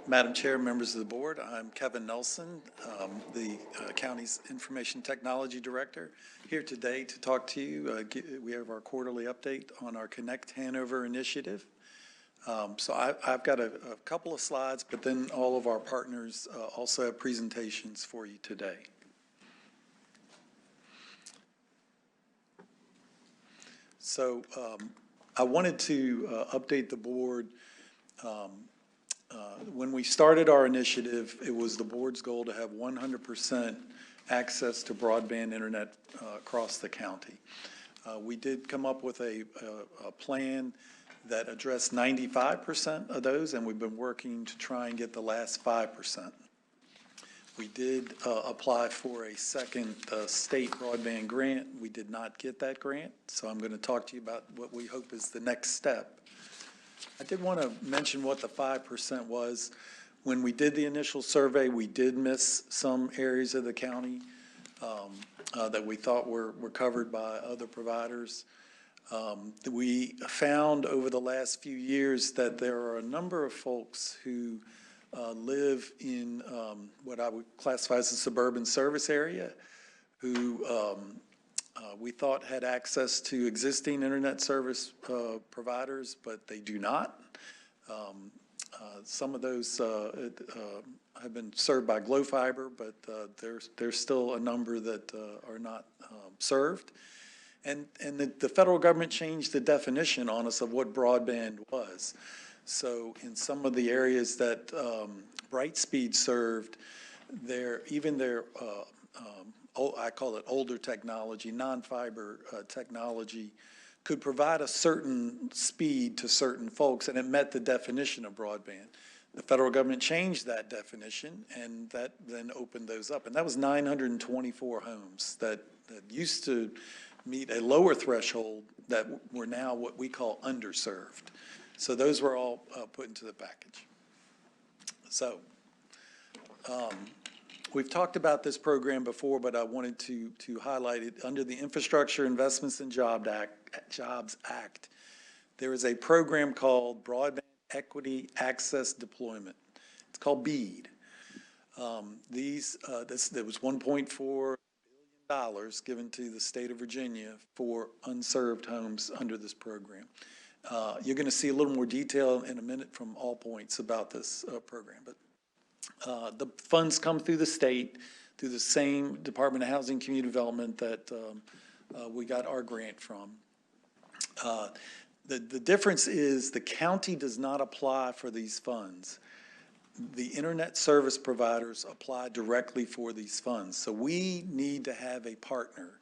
Madam Chair, members of the board, I'm Kevin Nelson, the county's Information Technology Director, here today to talk to you. We have our quarterly update on our Connect Hanover initiative. So I've got a couple of slides, but then all of our partners also have presentations for you today. So I wanted to update the board. When we started our initiative, it was the board's goal to have 100% access to broadband internet across the county. We did come up with a plan that addressed 95% of those, and we've been working to try and get the last 5%. We did apply for a second state broadband grant. We did not get that grant, so I'm going to talk to you about what we hope is the next step. I did want to mention what the 5% was. When we did the initial survey, we did miss some areas of the county that we thought were covered by other providers. We found over the last few years that there are a number of folks who live in what I would classify as a suburban service area who we thought had access to existing internet service providers, but they do not. Some of those have been served by Glo Fiber, but there's still a number that are not served. And the federal government changed the definition on us of what broadband was. So in some of the areas that Brightspeed served, even their I call it older technology, non-fiber technology, could provide a certain speed to certain folks, and it met the definition of broadband. The federal government changed that definition, and that then opened those up. And that was 924 homes that used to meet a lower threshold that were now what we call underserved. So those were all put into the package. So we've talked about this program before, but I wanted to highlight it. Under the Infrastructure Investments and Jobs Act, there is a program called Broadband Equity Access Deployment. It's called BEAD. There was $1.4 billion given to the state of Virginia for unserved homes under this program. You're going to see a little more detail in a minute from All Points about this program, but the funds come through the state, through the same Department of Housing and Community Development that we got our grant from. The difference is the county does not apply for these funds. The internet service providers apply directly for these funds. So we need to have a partner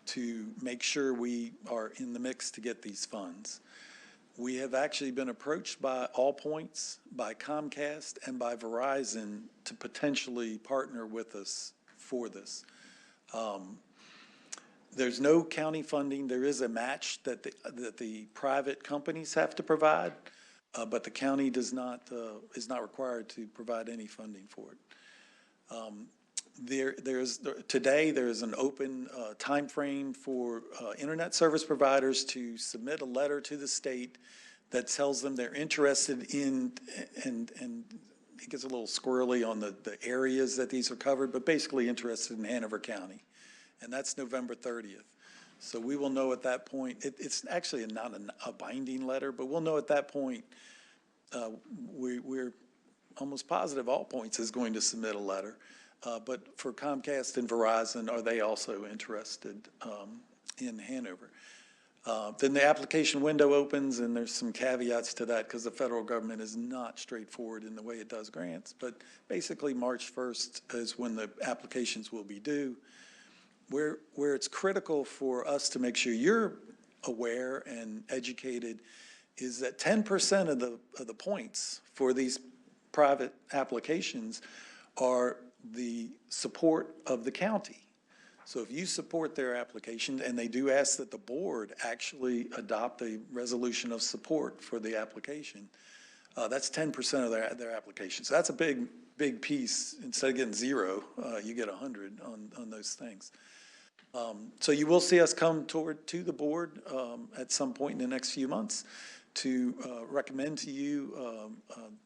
to make sure we are in the mix to get these funds. We have actually been approached by All Points, by Comcast, and by Verizon to potentially partner with us for this. There's no county funding. There is a match that the private companies have to provide, but the county is not required to provide any funding for it. Today there is an open time frame for internet service providers to submit a letter to the state that tells them they're interested in, and it gets a little squirrely on the areas that these are covered, but basically interested in Hanover County. And that's November 30th. So we will know at that point, it's actually not a binding letter, but we'll know at that point, we're almost positive All Points is going to submit a letter. But for Comcast and Verizon, are they also interested in Hanover? Then the application window opens, and there's some caveats to that because the federal government is not straightforward in the way it does grants. But basically March 1st is when the applications will be due. Where it's critical for us to make sure you're aware and educated is that 10% of the points for these private applications are the support of the county. So if you support their application, and they do ask that the board actually adopt a resolution of support for the application, that's 10% of their application. So that's a big piece. Instead of getting 0, you get 100 on those things. So you will see us come to the board at some point in the next few months to recommend to you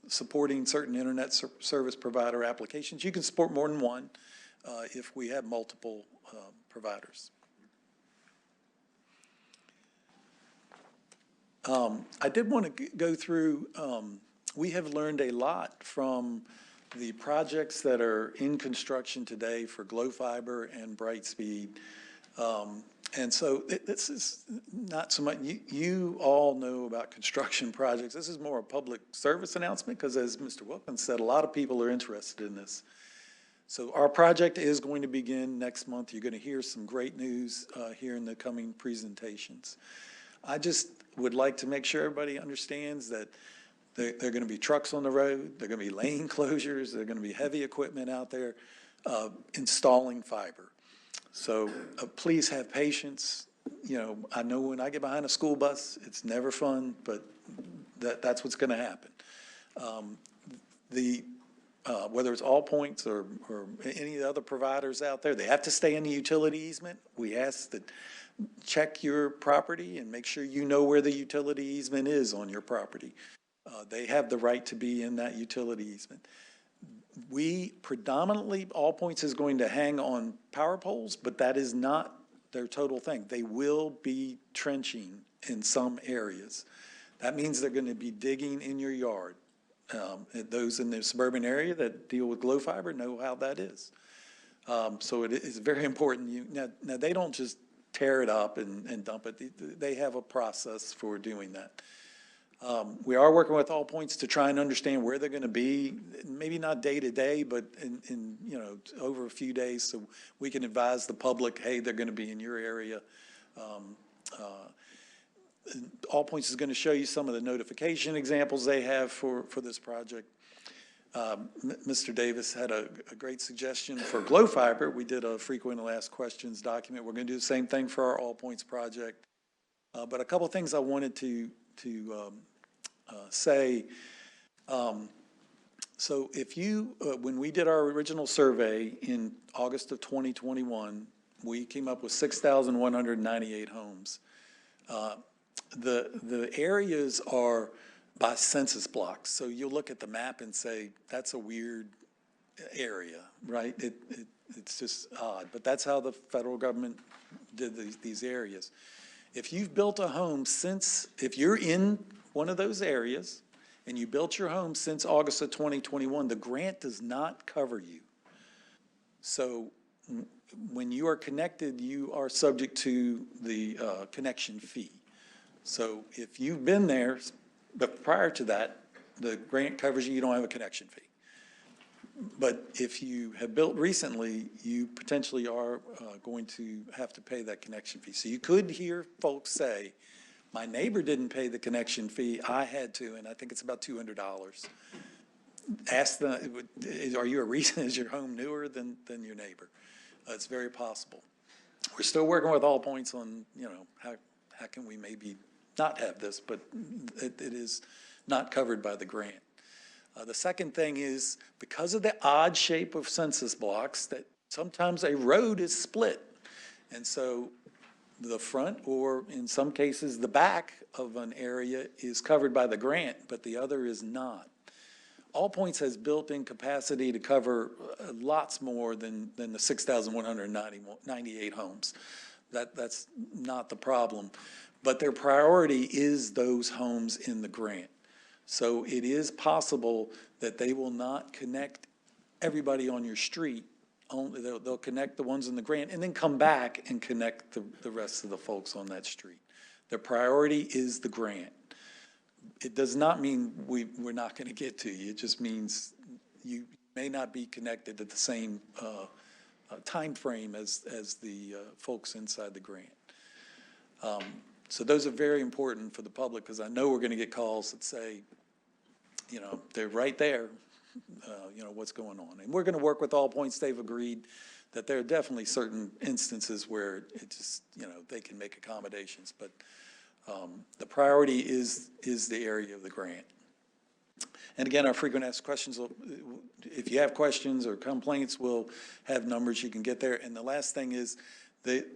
supporting certain internet service provider applications. You can support more than one if we have multiple providers. I did want to go through, we have learned a lot from the projects that are in construction today for Glow Fiber and Brightspeed. And so this is not so much, you all know about construction projects. This is more a public service announcement because, as Mr. Wilkins said, a lot of people are interested in this. So our project is going to begin next month. You're going to hear some great news here in the coming presentations. I just would like to make sure everybody understands that there are going to be trucks on the road, there are going to be lane closures, there are going to be heavy equipment out there installing fiber. So please have patience. You know, I know when I get behind a school bus, it's never fun, but that's what's going to happen. Whether it's All Points or any of the other providers out there, they have to stay in the utility easement. We ask that check your property and make sure you know where the utility easement is on your property. They have the right to be in that utility easement. We predominantly, All Points is going to hang on power poles, but that is not their total thing. They will be trenching in some areas. That means they're going to be digging in your yard. Those in the suburban area that deal with Glow Fiber know how that is. So it is very important. Now they don't just tear it up and dump it. They have a process for doing that. We are working with All Points to try and understand where they're going to be, maybe not day to day, but in you know, over a few days, so we can advise the public, hey, they're going to be in your area. All Points is going to show you some of the notification examples they have for this project. Mr. Davis had a great suggestion for Glow Fiber. We did a frequent asked questions document. We're going to do the same thing for our All Points project. But a couple of things I wanted to say. So if you, when we did our original survey in August of 2021, we came up with 6,198 homes. The areas are by census blocks. So you'll look at the map and say, that's a weird area, right? It's just odd, but that's how the federal government did these areas. If you've built a home since, if you're in one of those areas and you built your home since August of 2021, the grant does not cover you. So when you are connected, you are subject to the connection fee. So if you've been there, but prior to that, the grant covers you, you don't have a connection fee. But if you have built recently, you potentially are going to have to pay that connection fee. So you could hear folks say, my neighbor didn't pay the connection fee, I had to, and I think it's about $200. Ask them, are you a reason, is your home newer than your neighbor? It's very possible. We're still working with All Points on, you know, how can we maybe not have this, but it is not covered by the grant. The second thing is, because of the odd shape of census blocks, that sometimes a road is split. And so the front, or in some cases the back of an area, is covered by the grant, but the other is not. All Points has built-in capacity to cover lots more than the 6,198 homes. That's not the problem. But their priority is those homes in the grant. So it is possible that they will not connect everybody on your street. They'll connect the ones in the grant and then come back and connect the rest of the folks on that street. Their priority is the grant. It does not mean we're not going to get to you. It just means you may not be connected at the same time frame as the folks inside the grant. So those are very important for the public, because I know we're going to get calls that say, you know, they're right there, you know, what's going on. And we're going to work with All Points. They've agreed that there are definitely certain instances where it just, you know, they can make accommodations. But the priority is the area of the grant. And again, our frequent asked questions, if you have questions or complaints, we'll have numbers you can get there. And the last thing is the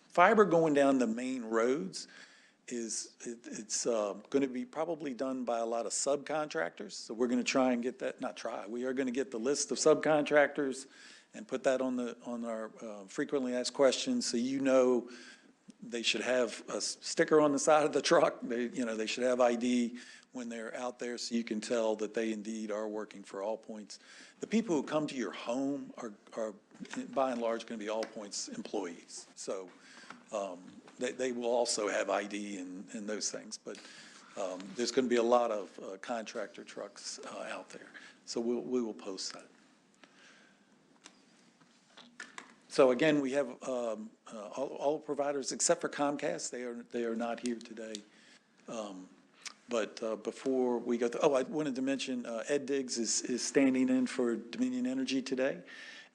fiber going down the main roads it's going to be probably done by a lot of subcontractors. So we're going to try and get that, not try, we are going to get the list of subcontractors and put that on our frequently asked questions, so you know they should have a sticker on the side of the truck. They should have ID when they're out there, so you can tell that they indeed are working for All Points. The people who come to your home are by and large going to be All Points employees. So they will also have ID and those things, but there's going to be a lot of contractor trucks out there. So we will post that. So again, we have all providers except for Comcast. They are not here today. But before we go, I wanted to mention Ed Diggs is standing in for Dominion Energy today.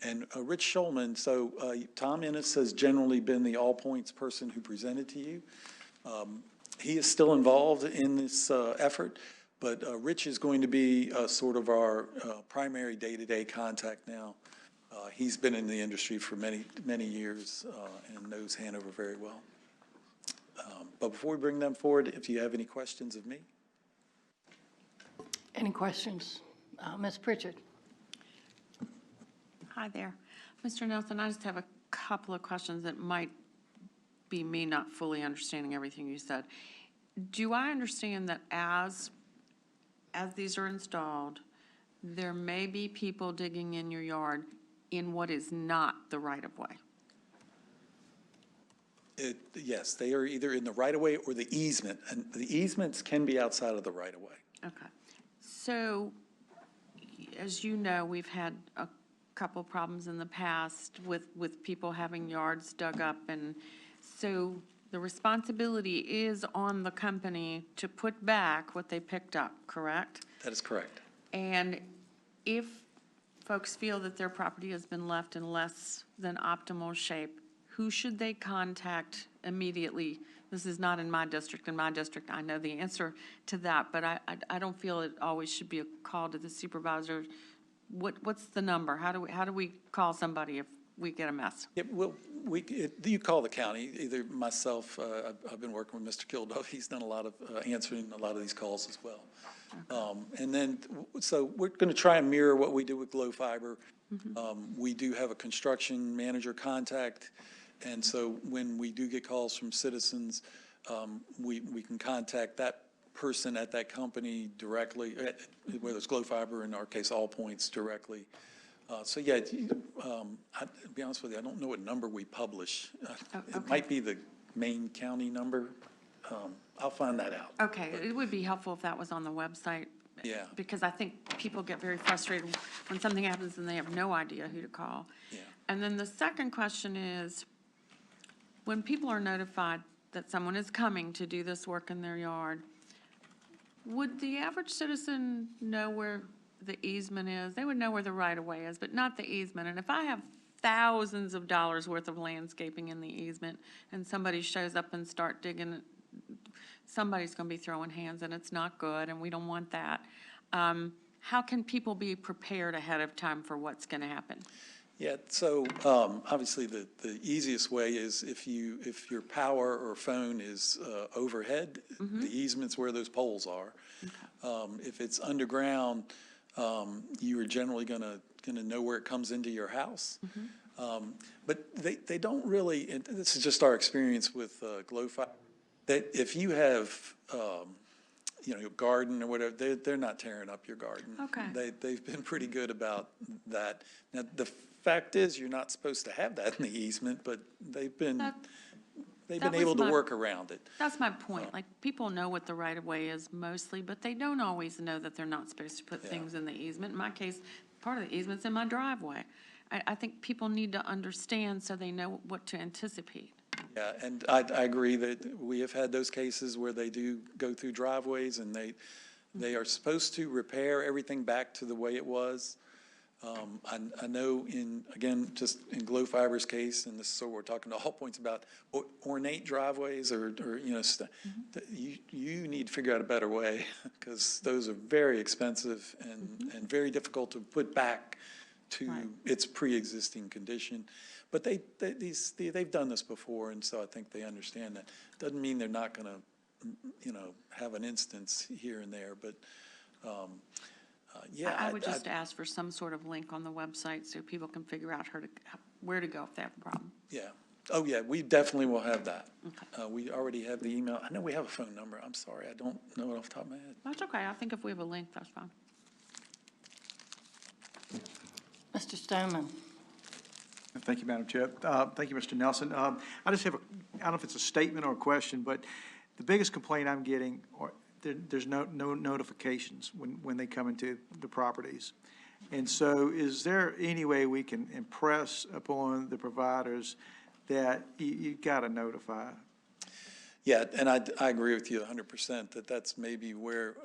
And Rich Schulman, so Tom Ennis has generally been the All Points person who presented to you. He is still involved in this effort, but Rich is going to be sort of our primary day-to-day contact now. He's been in the industry for many, many years and knows Hanover very well. But before we bring them forward, if you have any questions of me. Any questions? Ms. Pritchard. Hi there. Mr. Nelson, I just have a couple of questions that might be me not fully understanding everything you said. Do I understand that as these are installed, there may be people digging in your yard in what is not the right-of-way? Yes, they are either in the right-of-way or the easement, and the easements can be outside of the right-of-way. Okay. So, as you know, we've had a couple problems in the past with people having yards dug up, and so the responsibility is on the company to put back what they picked up, correct? That is correct. And if folks feel that their property has been left in less than optimal shape, who should they contact immediately? This is not in my district. In my district, I know the answer to that, but I don't feel it always should be a call to the supervisor. What's the number? How do we call somebody if we get a mess? Yeah, well, you call the county, either myself, I've been working with Mr. Kilduff. He's done a lot of answering a lot of these calls as well. Okay. And then, so we're going to try and mirror what we do with Glow Fiber. Mm-hmm. We do have a construction manager contact. And so when we do get calls from citizens, we can contact that person at that company directly, whether it's Glow Fiber, in our case, All Points directly. So yeah, to be honest with you, I don't know what number we publish. Okay. It might be the main county number. I'll find that out. Okay, it would be helpful if that was on the website. Yeah. Because I think people get very frustrated when something happens and they have no idea who to call. Yeah. And then the second question is, when people are notified that someone is coming to do this work in their yard, would the average citizen know where the easement is? They would know where the right-of-way is, but not the easement. And if I have thousands of dollars worth of landscaping in the easement and somebody shows up and start digging, somebody's going to be throwing hands, and it's not good, and we don't want that. How can people be prepared ahead of time for what's going to happen? Yeah, so obviously the easiest way is if your power or phone is overhead, mm-hmm. the easement's where those poles are. Okay. If it's underground, you are generally gonna know where it comes into your house. Mm-hmm. But they don't really, and this is just our experience with Glow Fiber, that if you have garden or whatever, they're not tearing up your garden. Okay. They've been pretty good about that. Now the fact is, you're not supposed to have that in the easement, but they've been able to work around it. That's my point. Like, people know what the right-of-way is mostly, but they don't always know that they're not supposed to put things in the easement. In my case, part of the easement's in my driveway. I think people need to understand so they know what to anticipate. Yeah, and I agree that we have had those cases where they do go through driveways and they are supposed to repair everything back to the way it was. I know just in Glow Fiber's case, and this is what we're talking to All Points about, ornate driveways or you need to figure out a better way, because those are very expensive and very difficult to put back to its pre-existing condition. But they've done this before, and so I think they understand that. Doesn't mean they're not going to have an instance here and there, but, yeah. I would just ask for some sort of link on the website so people can figure out where to go if they have a problem. Yeah. Oh, yeah, we definitely will have that. Okay. We already have the email. I know we have a phone number. I'm sorry, I don't know it off the top of my head. That's okay. I think if we have a link, that's fine. Mr. Stoneman? Thank you, Madam Chair. Thank you, Mr. Nelson. I just have I don't know if it's a statement or a question, but the biggest complaint I'm getting, there's no notifications when they come into the properties. And so is there any way we can impress upon the providers that you got to notify? Yeah, and I agree with you 100% that that's maybe where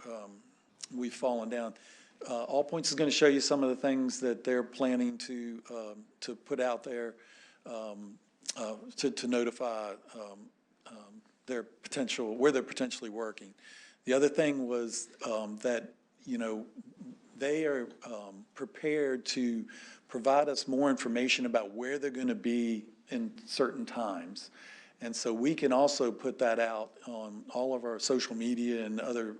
we've fallen down. All Points is going to show you some of the things that they're planning to put out there to notify their potential, where they're potentially working. The other thing was that, they are prepared to provide us more information about where they're going to be in certain times. And so we can also put that out on all of our social media and other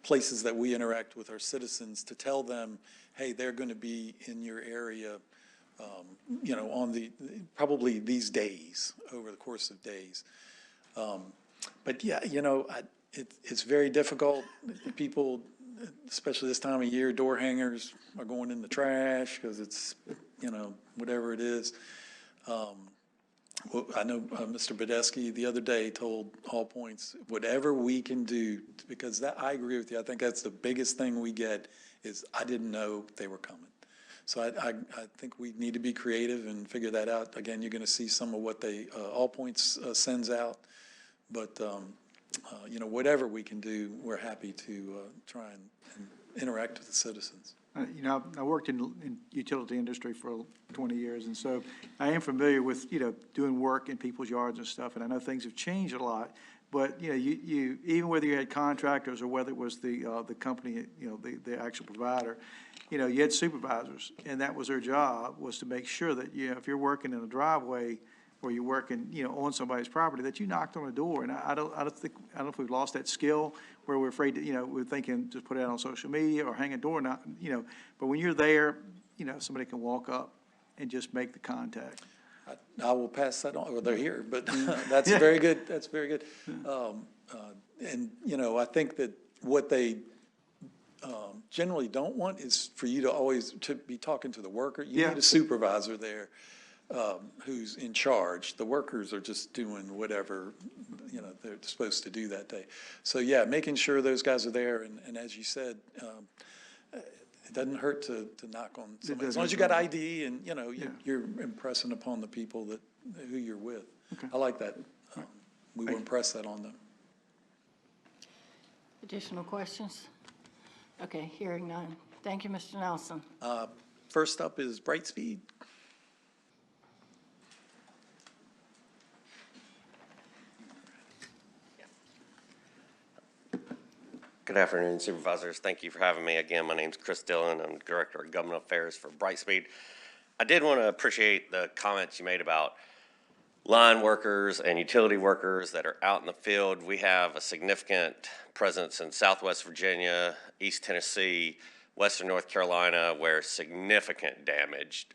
places that we interact with our citizens to tell them, hey, they're going to be in your area, on probably these days, over the course of days. But yeah, it's very difficult. People, especially this time of year, door hangers are going in the trash because it's, whatever it is. Well, I know Mr. Badesky the other day told All Points, whatever we can do, because I agree with you. I think that's the biggest thing we get is I didn't know they were coming. So I think we need to be creative and figure that out. Again, you're going to see some of what All Points sends out. But, whatever we can do, we're happy to try and interact with the citizens. I worked in utility industry for 20 years, and so I am familiar with, doing work in people's yards and stuff, and I know things have changed a lot. But, you even whether you had contractors or whether it was the company, the actual provider, you had supervisors, and that was their job, was to make sure that, if you're working in a driveway or you're working, on somebody's property, that you knocked on a door. And I don't know if we've lost that skill where we're afraid to, we're thinking just put it out on social media or hang a door, but when you're there, somebody can walk up and just make the contact. I will pass that on. Well, they're here, but that's very good. That's very good. And, I think that what they generally don't want is for you to be talking to the worker. You need a supervisor there who's in charge. The workers are just doing whatever, they're supposed to do that day. So, yeah, making sure those guys are there. And as you said, it doesn't hurt to knock on somebody. As long as you got ID and, you're impressing upon the people who you're with. Okay. I like that. We will impress that on them. Additional questions? Okay, hearing none. Thank you, Mr. Nelson. First up is Brightspeed. Good afternoon, Supervisors. Thank you for having me again. My name's Chris Dillon. I'm Director of Government Affairs for Brightspeed. I did want to appreciate the comments you made about line workers and utility workers that are out in the field. We have a significant presence in Southwest Virginia, East Tennessee, Western North Carolina, where significant damage.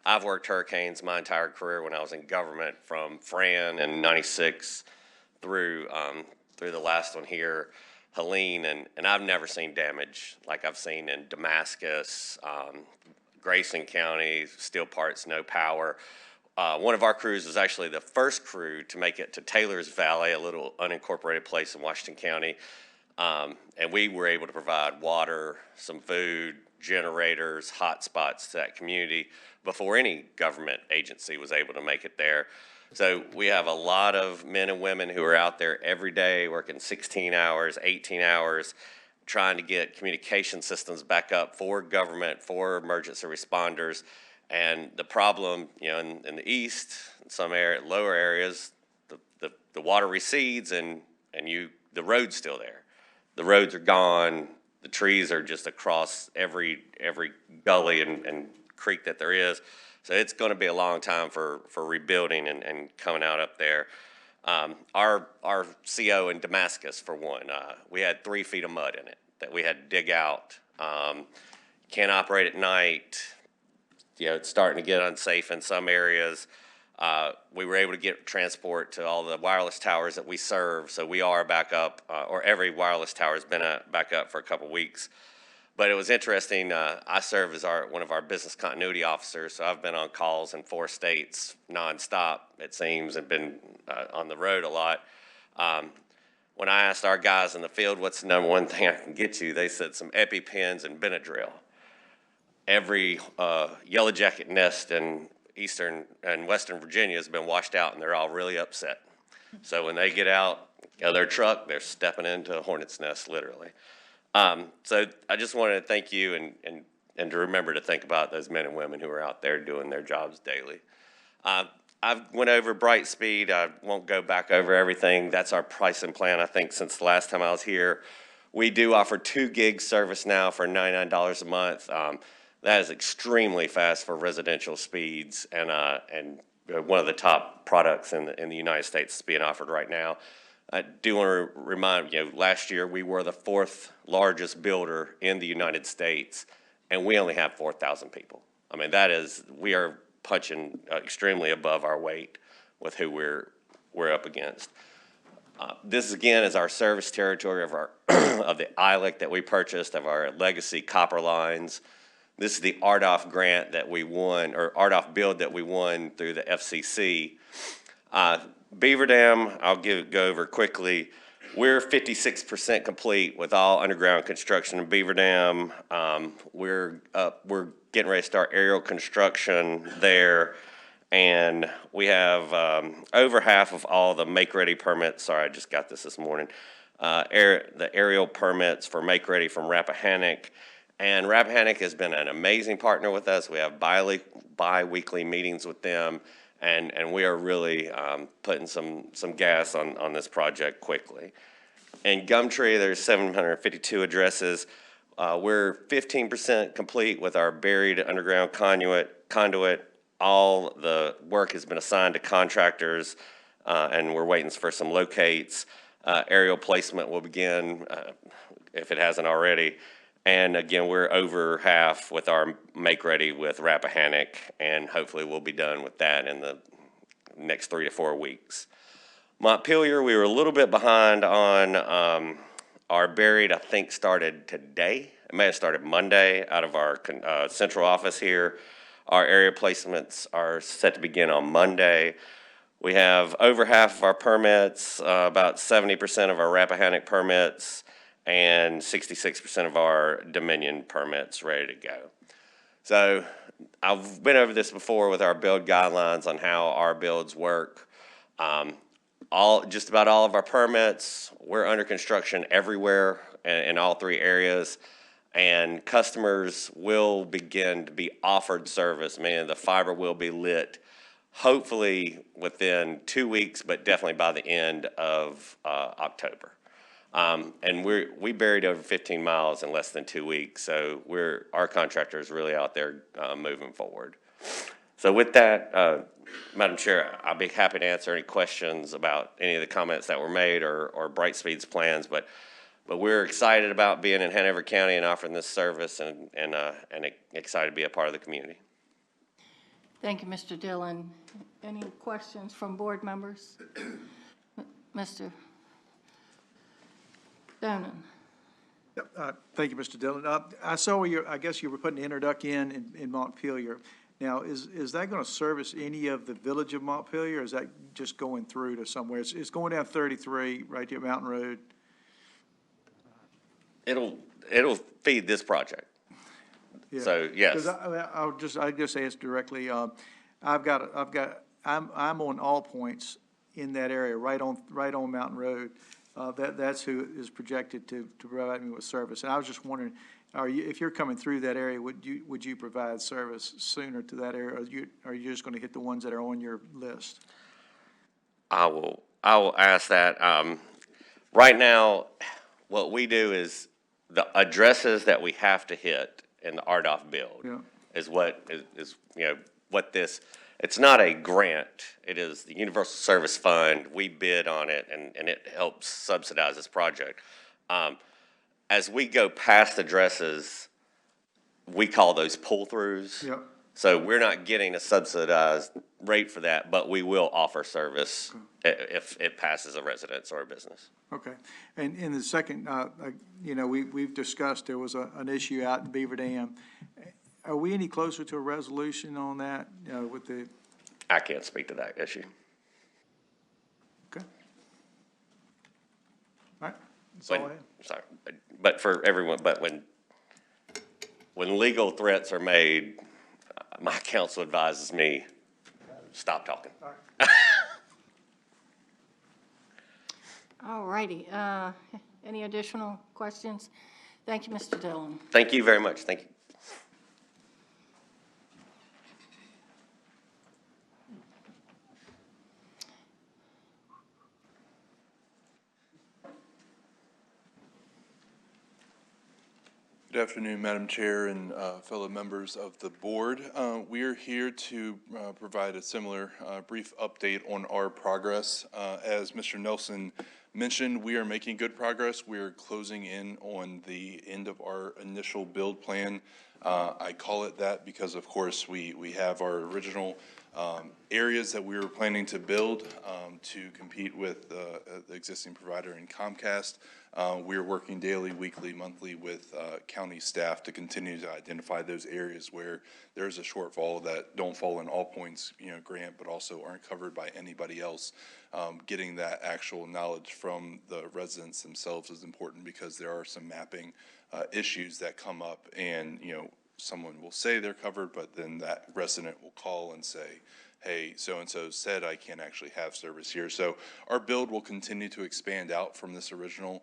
I've worked hurricanes my entire career when I was in government, from Fran in '96 through the last one here, Helene, and I've never seen damage like I've seen in Damascus, Grayson County, steel parts, no power. One of our crews was actually the first crew to make it to Taylor's Valley, a little unincorporated place in Washington County, and we were able to provide water, some food, generators, hot spots to that community before any government agency was able to make it there. So we have a lot of men and women who are out there every day working 16 hours, 18 hours, trying to get communication systems back up for government, for emergency responders. And the problem, in the east, in some lower areas, the water recedes and the road's still there. The roads are gone. The trees are just across every gully and creek that there is. So it's going to be a long time for rebuilding and coming out up there. Our CO in Damascus, for one, we had 3 feet of mud in it that we had to dig out. Can't operate at night. You know, it's starting to get unsafe in some areas. We were able to get transport to all the wireless towers that we serve, so we are back up, or every wireless tower has been back up for a couple weeks. But it was interesting. I serve as one of our business continuity officers, so I've been on calls in 4 states nonstop, it seems, and been on the road a lot. When I asked our guys in the field, what's the number one thing I can get you, they said some EpiPens and Benadryl. Every yellow jacket nest in eastern and western Virginia has been washed out, and they're all really upset. So when they get out of their truck, they're stepping into a hornet's nest, literally. So I just wanted to thank you and to remember to think about those men and women who are out there doing their jobs daily. I went over Brightspeed. I won't go back over everything. That's our pricing plan, I think, since the last time I was here. We do offer 2 gig service now for $99 a month. That is extremely fast for residential speeds, and one of the top products in the United States is being offered right now. I do want to remind you, last year we were the 4th largest builder in the United States, and we only have 4,000 people. I mean, we are punching extremely above our weight with who we're up against. This again is our service territory of of the ILEC that we purchased, of our legacy copper lines. This is the RDOF grant that we won, or RDOF build that we won through the FCC. Beaver Dam, I'll go over quickly. We're 56% complete with all underground construction in Beaver Dam. We're getting ready to start aerial construction there, and we have over half of all the make-ready permits. Sorry, I just got this morning. The aerial permits for make-ready from Rappahannock. And Rappahannock has been an amazing partner with us. We have bi-weekly meetings with them, and we are really putting some gas on this project quickly. In Gumtree, there's 752 addresses. We're 15% complete with our buried underground conduit. All the work has been assigned to contractors, and we're waiting for some locates. Aerial placement will begin, if it hasn't already. And again, we're over half with our make-ready with Rappahannock, and hopefully we'll be done with that in the next 3 to 4 weeks. Montpelier, we were a little bit behind on our buried, I think started today. It may have started Monday out of our central office here. Our area placements are set to begin on Monday. We have over half of our permits, about 70% of our Rappahannock permits, and 66% of our Dominion permits ready to go. So I've been over this before with our build guidelines on how our builds work. Just about all of our permits, we're under construction everywhere in all 3 areas, and customers will begin to be offered service, meaning the fiber will be lit, hopefully within 2 weeks, but definitely by the end of October. And we buried over 15 miles in less than 2 weeks, so our contractor is really out there moving forward. So with that, Madam Chair, I'll be happy to answer any questions about any of the comments that were made or Brightspeed's plans, but we're excited about being in Hanover County and offering this service, and excited to be a part of the community. Thank you, Mr. Dillon. Any questions from board members? Mr. Donan. Yep, thank you, Mr. Dillon. I saw I guess you were putting the interduct in Montpelier. Now, is that going to service any of the village of Montpelier, or is that just going through to somewhere? It's going down 33, right there, Mountain Road. It'll feed this project. Yeah. So yes. Because I just ask directly. I'm on all points in that area, right on Mountain Road. That's who is projected to provide me with service. And I was just wondering, if you're coming through that area, would you provide service sooner to that area, or are you just going to hit the ones that are on your list? I will ask that. Right now, what we do is the addresses that we have to hit in the RDOF build is what is what this. It's not a grant. It is the Universal Service Fund. We bid on it, and it helps subsidize this project. As we go past addresses, we call those pull-throughs. Yep. So we're not getting a subsidized rate for that, but we will offer service if it passes a residence or a business. Okay. And in the second, you know, we've discussed there was an issue out in Beaver Dam. Are we any closer to a resolution on that with the? I can't speak to that issue. Okay. All right. That's all I have. Sorry, but for everyone, but when legal threats are made, my counsel advises me, stop talking. All righty. Any additional questions? Thank you, Mr. Dillon. Thank you very much. Thank you. Good afternoon, Madam Chair and fellow members of the board. We are here to provide a similar brief update on our progress. As Mr. Nelson mentioned, we are making good progress. We are closing in on the end of our initial build plan. I call it that because, of course, we have our original areas that we were planning to build to compete with the existing provider in Comcast. We are working daily, weekly, monthly with county staff to continue to identify those areas where there's a shortfall that don't fall in all points, grant, but also aren't covered by anybody else. Getting that actual knowledge from the residents themselves is important because there are some mapping issues that come up, and someone will say they're covered, but then that resident will call and say, hey, so-and-so said I can't actually have service here. So our build will continue to expand out from this original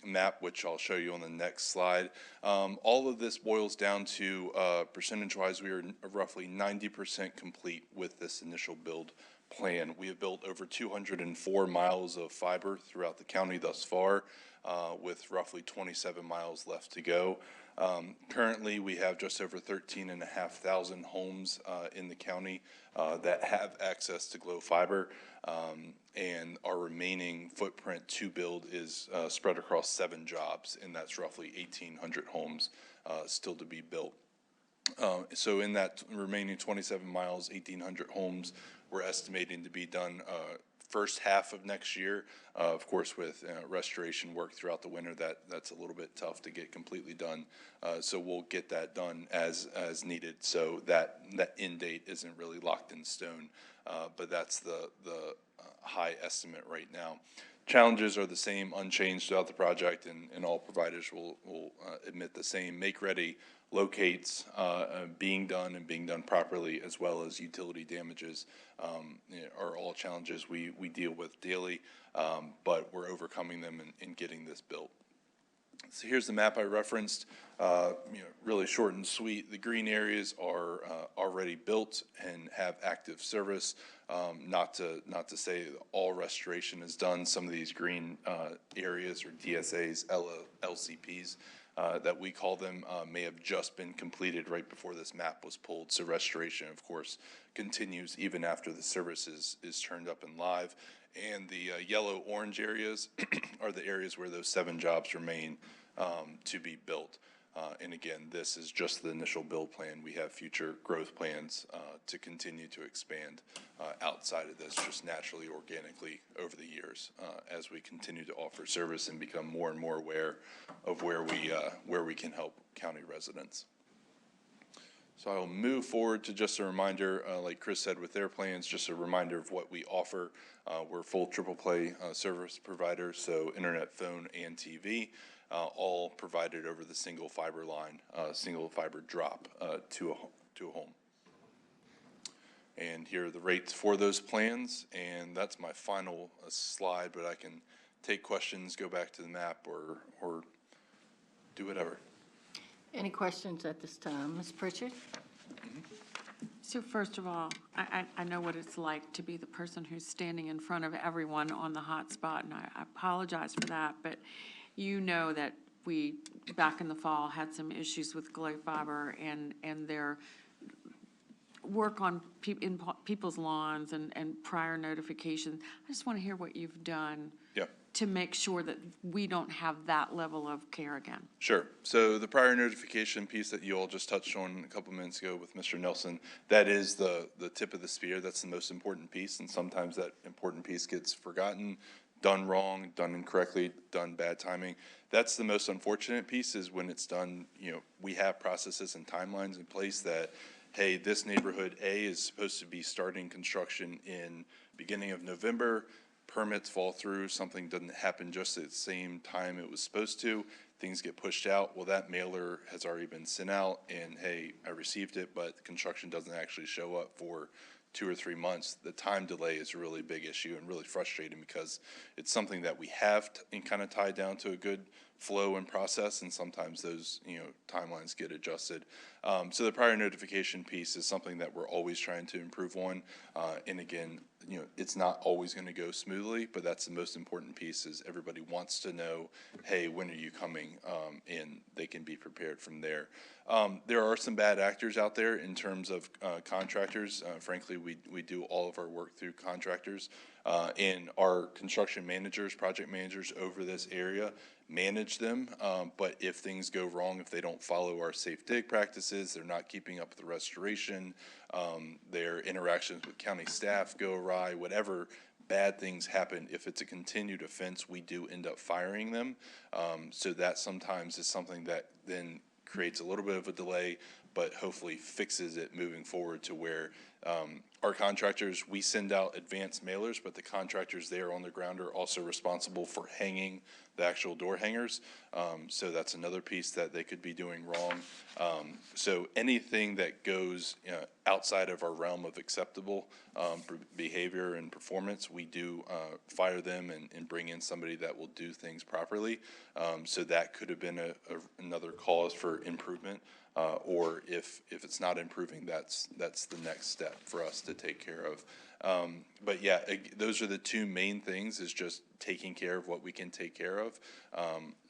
map, which I'll show you on the next slide. All of this boils down to percentage-wise, we are roughly 90% complete with this initial build plan. We have built over 204 miles of fiber throughout the county thus far, with roughly 27 miles left to go. Currently, we have just over 13,500 homes in the county that have access to Glo Fiber, and our remaining footprint to build is spread across 7 jobs, and that's roughly 1,800 homes still to be built. So in that remaining 27 miles, 1,800 homes, we're estimating to be done first half of next year. Of course, with restoration work throughout the winter, that's a little bit tough to get completely done. So we'll get that done as needed. So that end date isn't really locked in stone, but that's the high estimate right now. Challenges are the same, unchanged throughout the project, and all providers will admit the same. Make ready locates being done and being done properly, as well as utility damages are all challenges we deal with daily, but we're overcoming them and getting this built. So here's the map I referenced, really short and sweet. The green areas are already built and have active service. Not to say that all restoration is done. Some of these green areas, or DSAs, LCPs, that we call them, may have just been completed right before this map was pulled. So restoration, of course, continues even after the service is turned up and live. And the yellow-orange areas are the areas where those 7 jobs remain to be built. And again, this is just the initial build plan. We have future growth plans to continue to expand outside of this, just naturally, organically over the years, as we continue to offer service and become more and more aware of where we can help county residents. So I'll move forward to just a reminder, like Chris said with their plans, just a reminder of what we offer. We're full triple play service provider, so internet, phone, and TV, all provided over the single fiber line, single fiber drop to a home. And here are the rates for those plans, and that's my final slide, but I can take questions, go back to the map, or do whatever. Any questions at this time? Ms. Pritchard? So first of all, I know what it's like to be the person who's standing in front of everyone on the hot spot, and I apologize for that, but you know that we, back in the fall, had some issues with Glo Fiber, and work on people's lawns and prior notification. I just want to hear what you've done Yeah. to make sure that we don't have that level of care again. Sure. So the prior notification piece that you all just touched on a couple minutes ago with Mr. Nelson, that is the tip of the spear. That's the most important piece, and sometimes that important piece gets forgotten, done wrong, done incorrectly, done bad timing. That's the most unfortunate piece, is when it's done, we have processes and timelines in place that, hey, this neighborhood A is supposed to be starting construction in beginning of November. Permits fall through, something doesn't happen just at the same time it was supposed to, things get pushed out. Well, that mailer has already been sent out, and hey, I received it, but construction doesn't actually show up for 2 or 3 months. The time delay is a really big issue and really frustrating, because it's something that we have and kind of tied down to a good flow and process, and sometimes those timelines get adjusted. So the prior notification piece is something that we're always trying to improve on, and again, it's not always going to go smoothly, but that's the most important piece, is everybody wants to know, hey, when are you coming, and they can be prepared from there. There are some bad actors out there in terms of contractors. Frankly, we do all of our work through contractors, and our construction managers, project managers over this area manage them, but if things go wrong, if they don't follow our safe dig practices, they're not keeping up with the restoration, their interactions with county staff go awry, whatever bad things happen, if it's a continued offense, we do end up firing them. So that sometimes is something that then creates a little bit of a delay, but hopefully fixes it moving forward to where our contractors, we send out advanced mailers, but the contractors there on the ground are also responsible for hanging the actual door hangers. So that's another piece that they could be doing wrong. So anything that goes outside of our realm of acceptable behavior and performance, we do fire them and bring in somebody that will do things properly. So that could have been another cause for improvement. Or if it's not improving, that's the next step for us to take care of. But yeah, those are the two main things, is just taking care of what we can take care of.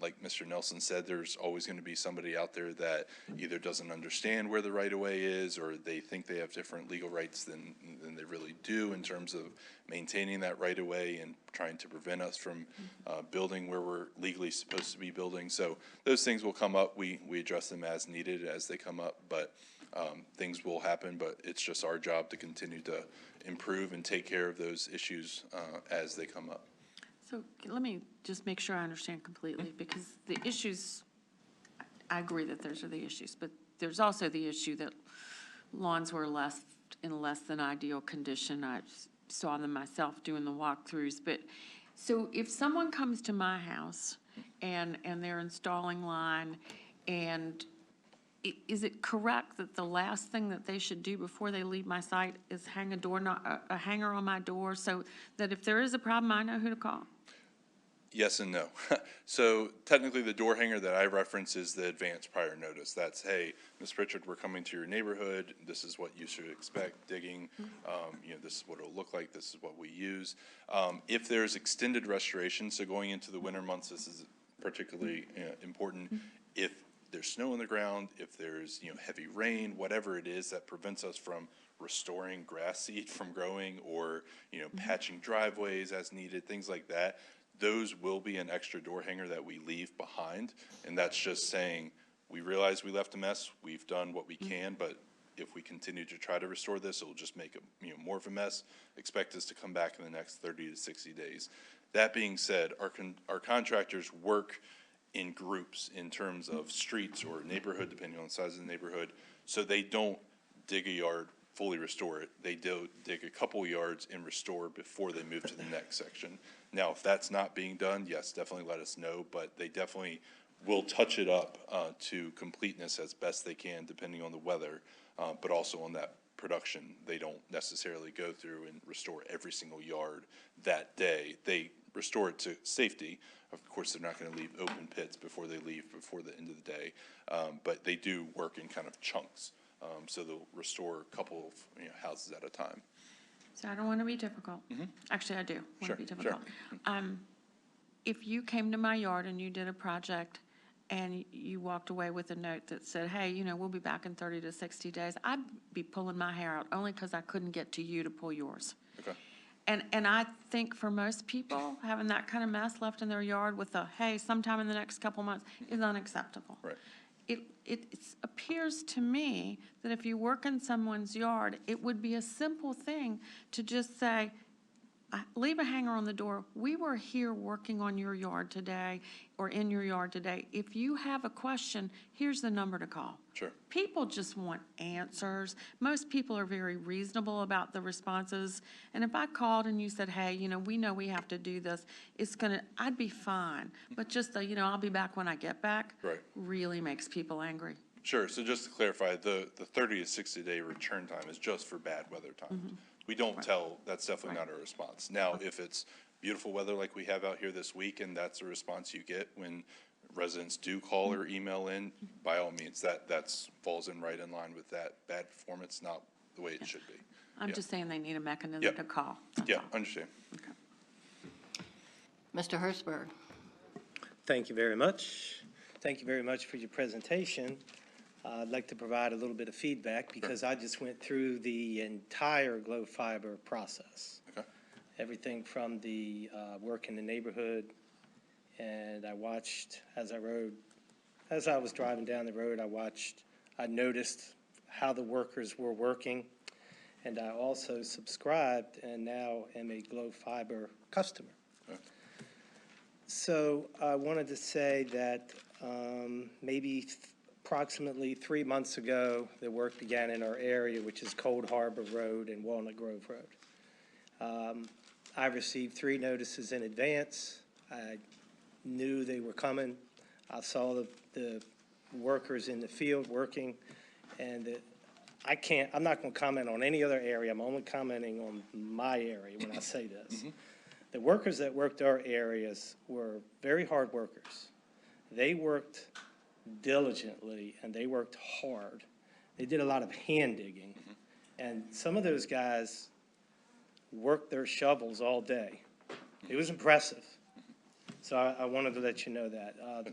Like Mr. Nelson said, there's always going to be somebody out there that either doesn't understand where the right-of-way is, or they think they have different legal rights than they really do in terms of maintaining that right-of-way and trying to prevent us from building where we're legally supposed to be building. So those things will come up. We address them as needed as they come up, but things will happen, but it's just our job to continue to improve and take care of those issues as they come up. So let me just make sure I understand completely, because the issues, I agree that those are the issues, but there's also the issue that lawns were left in less than ideal condition. I saw them myself doing the walkthroughs. But so if someone comes to my house and they're installing line, and is it correct that the last thing that they should do before they leave my site is hang a hanger on my door, so that if there is a problem, I know who to call? Yes and no. So technically, the door hanger that I reference is the advanced prior notice. That's, hey, Ms. Pritchard, we're coming to your neighborhood. This is what you should expect digging. This is what it'll look like. This is what we use. If there's extended restoration, so going into the winter months, this is particularly important. If there's snow on the ground, if there's heavy rain, whatever it is that prevents us from restoring grass seed from growing, or patching driveways as needed, things like that, those will be an extra door hanger that we leave behind. And that's just saying, we realize we left a mess, we've done what we can, but if we continue to try to restore this, it'll just make it more of a mess. Expect us to come back in the next 30 to 60 days. That being said, our contractors work in groups in terms of streets or neighborhood, depending on the size of the neighborhood. So they don't dig a yard, fully restore it. They do dig a couple yards and restore before they move to the next section. Now, if that's not being done, yes, definitely let us know, but they definitely will touch it up to completeness as best they can, depending on the weather, but also on that production. They don't necessarily go through and restore every single yard that day. They restore it to safety. Of course, they're not going to leave open pits before they leave before the end of the day, but they do work in kind of chunks. So they'll restore a couple of houses at a time. So I don't want to be difficult. Actually, I do want Sure, to be sure. difficult. If you came to my yard and you did a project and you walked away with a note that said, hey, you know, we'll be back in 30 to 60 days, I'd be pulling my hair out only because I couldn't get to you to pull yours. Okay. And I think for most people, having that kind of mess left in their yard with a, hey, sometime in the next couple months is unacceptable. Right. It appears to me that if you work in someone's yard, it would be a simple thing to just say, leave a hanger on the door. We were here working on your yard today or in your yard today. If you have a question, here's the number to call. Sure. People just want answers. Most people are very reasonable about the responses. And if I called and you said, hey, you know we have to do this, I'd be fine. But just the, I'll be back when I get back. Right. Really makes people angry. Sure, so just to clarify, the 30 to 60-day return time is just for bad weather times. We don't tell, that's definitely not our response. Now, if it's beautiful weather like we have out here this week, and that's a response you get when residents do call or email in, by all means, that's falls in right in line with that bad performance, not the way it should be. I'm Yeah. just saying they need a mechanism Yep. to call. That's Yeah, all. understand. Mr. Hertzberg. Thank you very much. Thank you very much for your presentation. I'd like to provide a little bit of feedback because I just went through the entire Glow Fiber process. Okay. Everything from the work in the neighborhood, and I watched as I was driving down the road, I noticed how the workers were working, and I also subscribed and now am a Glow Fiber customer. Okay. So I wanted to say that maybe approximately 3 months ago, the work began in our area, which is Cold Harbor Road and Walnut Grove Road. I received 3 notices in advance. I knew they were coming. I saw the workers in the field working, and I'm not going to comment on any other area. I'm only commenting on my area when I say this. The workers that worked our areas were very hard workers. They worked diligently and they worked hard. They did a lot of hand digging. And some of those guys worked their shovels all day. It was impressive. So I wanted to let you know that.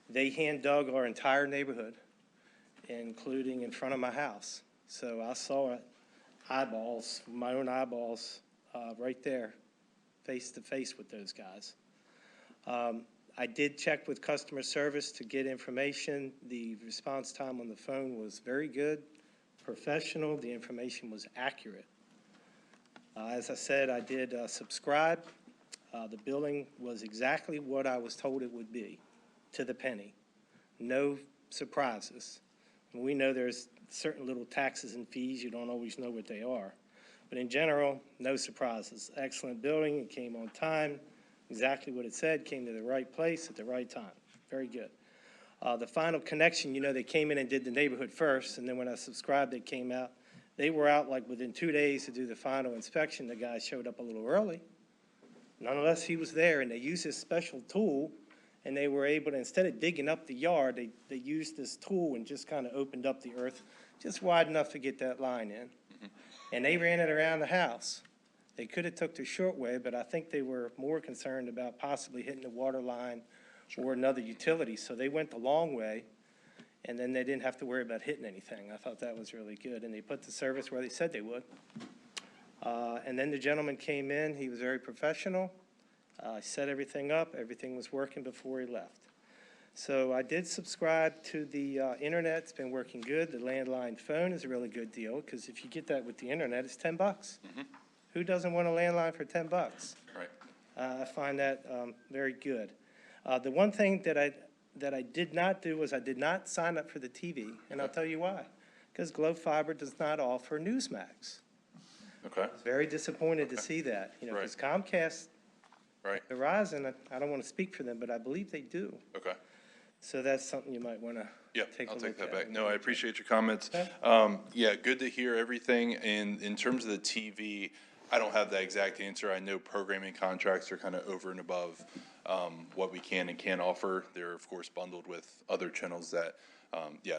They hand dug our entire neighborhood, including in front of my house. So I saw it, my own eyeballs, right there, face to face with those guys. I did check with customer service to get information. The response time on the phone was very good, professional. The information was accurate. As I said, I did subscribe. The billing was exactly what I was told it would be, to the penny. No surprises. We know there's certain little taxes and fees. You don't always know what they are. But in general, no surprises. Excellent billing. It came on time. Exactly what it said, came to the right place at the right time. Very good. The final connection, they came in and did the neighborhood first, and then when I subscribed, they came out. They were out like within 2 days to do the final inspection. The guy showed up a little early. Nonetheless, he was there, and they used this special tool, and they were able to, instead of digging up the yard, they used this tool and just kind of opened up the earth just wide enough to get that line in. And they ran it around the house. They could have took the short way, but I think they were more concerned about possibly hitting the water line or another utility. So they went the long way, and then they didn't have to worry about hitting anything. I thought that was really good. And they put the service where they said they would. And then the gentleman came in. He was very professional. Set everything up. Everything was working before he left. So I did subscribe to the internet. It's been working good. The landline phone is a really good deal because if you get that with the internet, it's $10. Who doesn't want a landline for $10? Right. I find that very good. The one thing that I did not do was I did not sign up for the TV, and I'll tell you why. Because Glow Fiber does not offer Newsmax. Okay. Very disappointed to see that. Because Comcast, Right. Verizon, I don't want to speak for them, but I believe they do. Okay. So that's something you might want to Yep, take a I'll look take that at. back. No, I appreciate your comments. Okay. Yeah, good to hear everything. And in terms of the TV, I don't have the exact answer. I know programming contracts are kind of over and above what we can and can't offer. They're, of course, bundled with other channels that,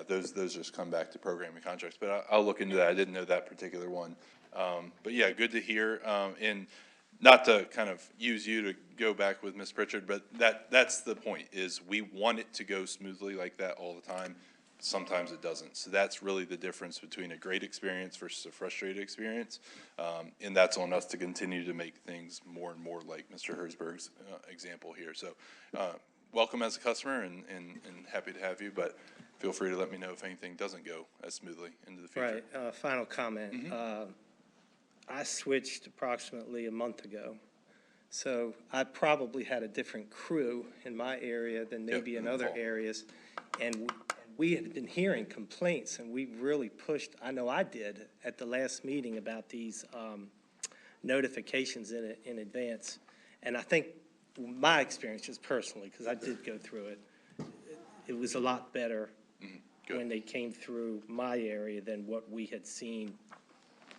those just come back to programming contracts. But I'll look into that. I didn't know that particular one. But yeah, good to hear. And not to kind of use you to go back with Ms. Pritchard, but that's the point, is we want it to go smoothly like that all the time. Sometimes it doesn't. So that's really the difference between a great experience versus a frustrated experience. And that's on us to continue to make things more and more like Mr. Herzberg's example here. So welcome as a customer and happy to have you, but feel free to let me know if anything doesn't go as smoothly into the future. Right, final comment. I switched approximately a month ago, so I probably had a different crew in my area than maybe in other areas. And we had been hearing complaints, and we really pushed, I know I did, at the last meeting about these notifications in advance. And I think my experience, just personally, because I did go through it, it was a lot better when they came through my area than what we had seen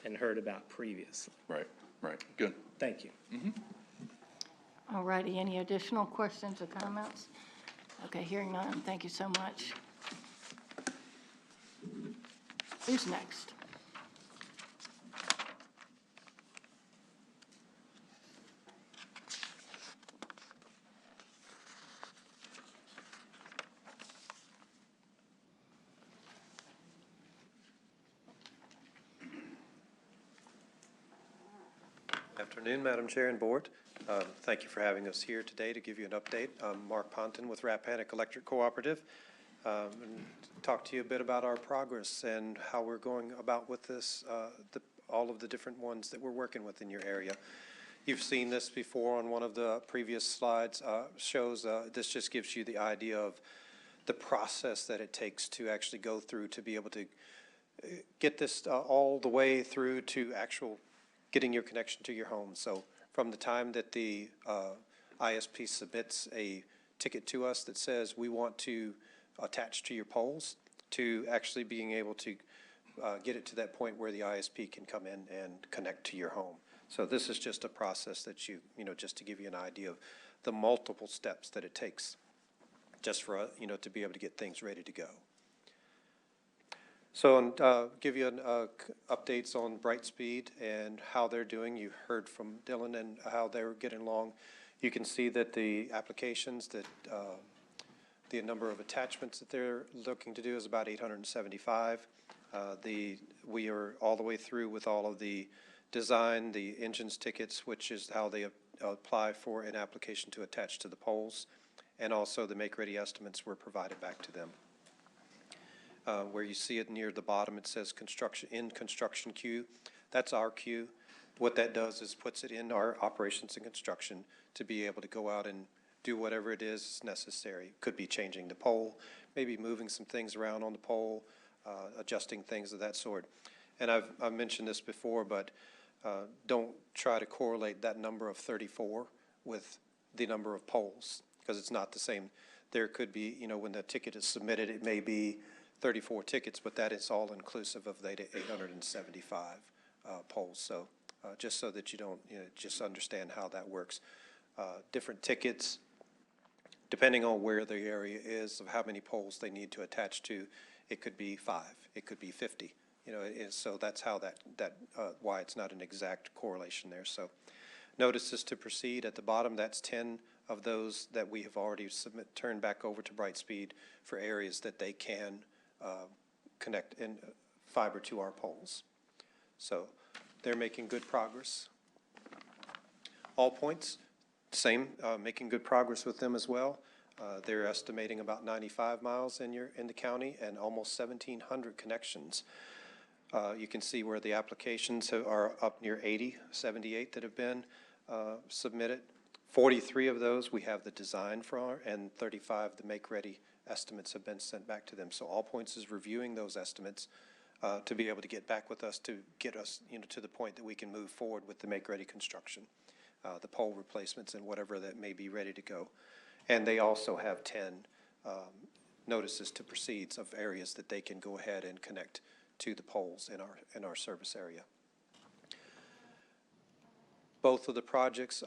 and heard about previously. Right, good. Thank you. All righty, any additional questions or comments? Okay, hearing none, thank you so much. Who's next? Afternoon, Madam Chair and Board. Thank you for having us here today to give you an update. I'm Mark Ponton with Rappahannock Electric Cooperative. And talk to you a bit about our progress and how we're going about with this, all of the different ones that we're working with in your area. You've seen this before on one of the previous slides, shows, this just gives you the idea of the process that it takes to actually go through to be able to get this all the way through to actual getting your connection to your home. So from the time that the ISP submits a ticket to us that says we want to attach to your poles, to actually being able to get it to that point where the ISP can come in and connect to your home. So this is just a process that just to give you an idea of the multiple steps that it takes just for, to be able to get things ready to go. So give you updates on Brightspeed and how they're doing. You heard from Dylan and how they're getting along. You can see that the applications that the number of attachments that they're looking to do is about 875. We are all the way through with all of the design, the engines tickets, which is how they apply for an application to attach to the poles, and also the make-ready estimates were provided back to them. Where you see it near the bottom, it says construction queue. That's our queue. What that does is puts it in our operations and construction to be able to go out and do whatever it is necessary. Could be changing the pole, maybe moving some things around on the pole, adjusting things of that sort. And I've mentioned this before, but don't try to correlate that number of 34 with the number of poles, because it's not the same. There could be, when the ticket is submitted, it may be 34 tickets, but that is all inclusive of the 875 polls. So just so that you don't, just understand how that works. Different tickets, depending on where the area is, of how many poles they need to attach to, it could be 5, it could be 50. So that's how why it's not an exact correlation there. So notices to proceed at the bottom, that's 10 of those that we have already turned back over to Brightspeed for areas that they can connect in fiber to our poles. So they're making good progress. All points, same, making good progress with them as well. They're estimating about 95 miles in the county and almost 1,700 connections. You can see where the applications are up near 78 that have been submitted. 43 of those we have the design for, and 35 the make-ready estimates have been sent back to them. So All Points is reviewing those estimates to be able to get back with us to get us, to the point that we can move forward with the make-ready construction, the pole replacements and whatever that may be ready to go. And they also have 10 notices to proceed of areas that they can go ahead and connect to the poles in our service area. Both of the projects,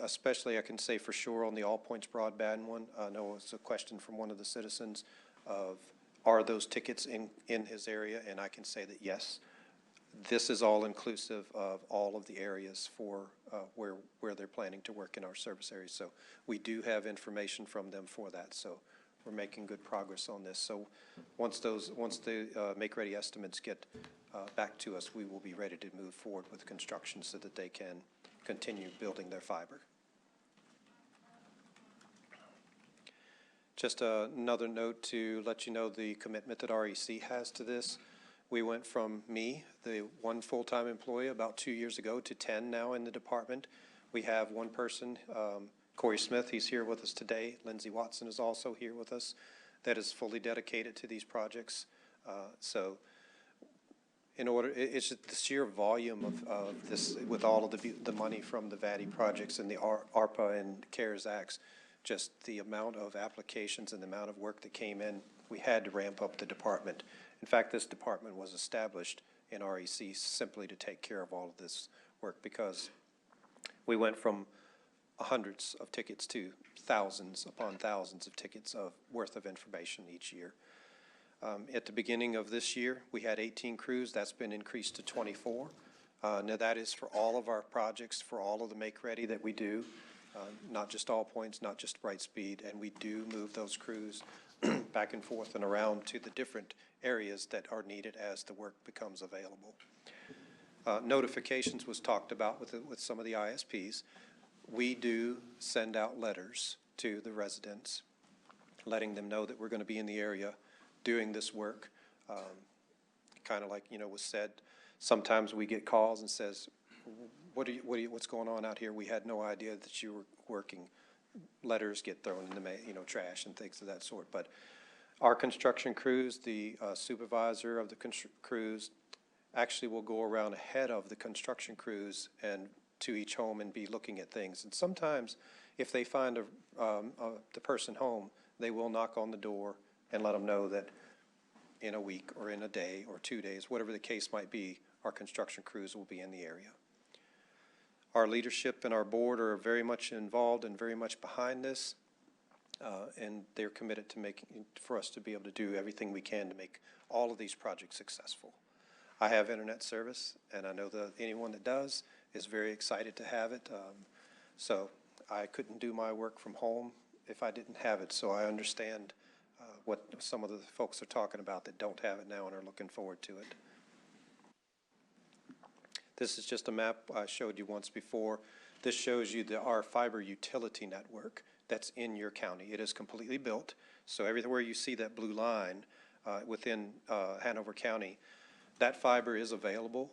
especially I can say for sure on the All Points broadband one, I know it's a question from one of the citizens of, are those tickets in his area? And I can say that yes, this is all inclusive of all of the areas for where they're planning to work in our service areas. So we do have information from them for that. So we're making good progress on this. So once the make-ready estimates get back to us, we will be ready to move forward with construction so that they can continue building their fiber. Just another note to let you know the commitment that REC has to this. We went from me, the one full-time employee about 2 years ago, to 10 now in the department. We have one person, Corey Smith, he's here with us today. Lindsey Watson is also here with us, that is fully dedicated to these projects. So in order, it's just the sheer volume of this, with all of the money from the VATI projects and the ARPA and CARES Acts, just the amount of applications and the amount of work that came in, we had to ramp up the department. In fact, this department was established in REC simply to take care of all of this work, because we went from hundreds of tickets to thousands upon thousands of tickets worth of information each year. At the beginning of this year, we had 18 crews. That's been increased to 24. Now that is for all of our projects, for all of the make-ready that we do, not just All Points, not just Brightspeed, and we do move those crews back and forth and around to the different areas that are needed as the work becomes available. Notifications was talked about with some of the ISPs. We do send out letters to the residents, letting them know that we're going to be in the area doing this work. Kind of like, was said, sometimes we get calls and says, what's going on out here? We had no idea that you were working. Letters get thrown in the trash and things of that sort. But our construction crews, the supervisor of the crews, actually will go around ahead of the construction crews and to each home and be looking at things. And sometimes, if they find the person home, they will knock on the door and let them know that in a week or in a day or 2 days, whatever the case might be, our construction crews will be in the area. Our leadership and our board are very much involved and very much behind this, and they're committed to for us to be able to do everything we can to make all of these projects successful. I have internet service, and I know that anyone that does is very excited to have it. So I couldn't do my work from home if I didn't have it, so I understand what some of the folks are talking about that don't have it now and are looking forward to it. This is just a map I showed you once before. This shows you our fiber utility network that's in your county. It is completely built, so everywhere you see that blue line within Hanover County, that fiber is available.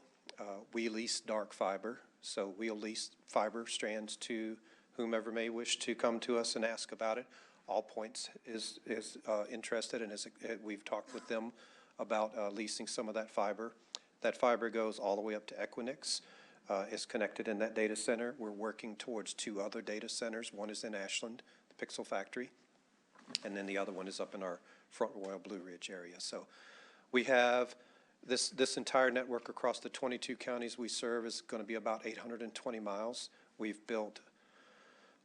We lease dark fiber, so we'll lease fiber strands to whomever may wish to come to us and ask about it. All Points is interested, and we've talked with them about leasing some of that fiber. That fiber goes all the way up to Equinix. It's connected in that data center. We're working towards 2 other data centers. One is in Ashland, the Pixel Factory, and then the other one is up in our Front Royal Blue Ridge area. So we have this entire network across the 22 counties we serve is going to be about 820 miles. We've built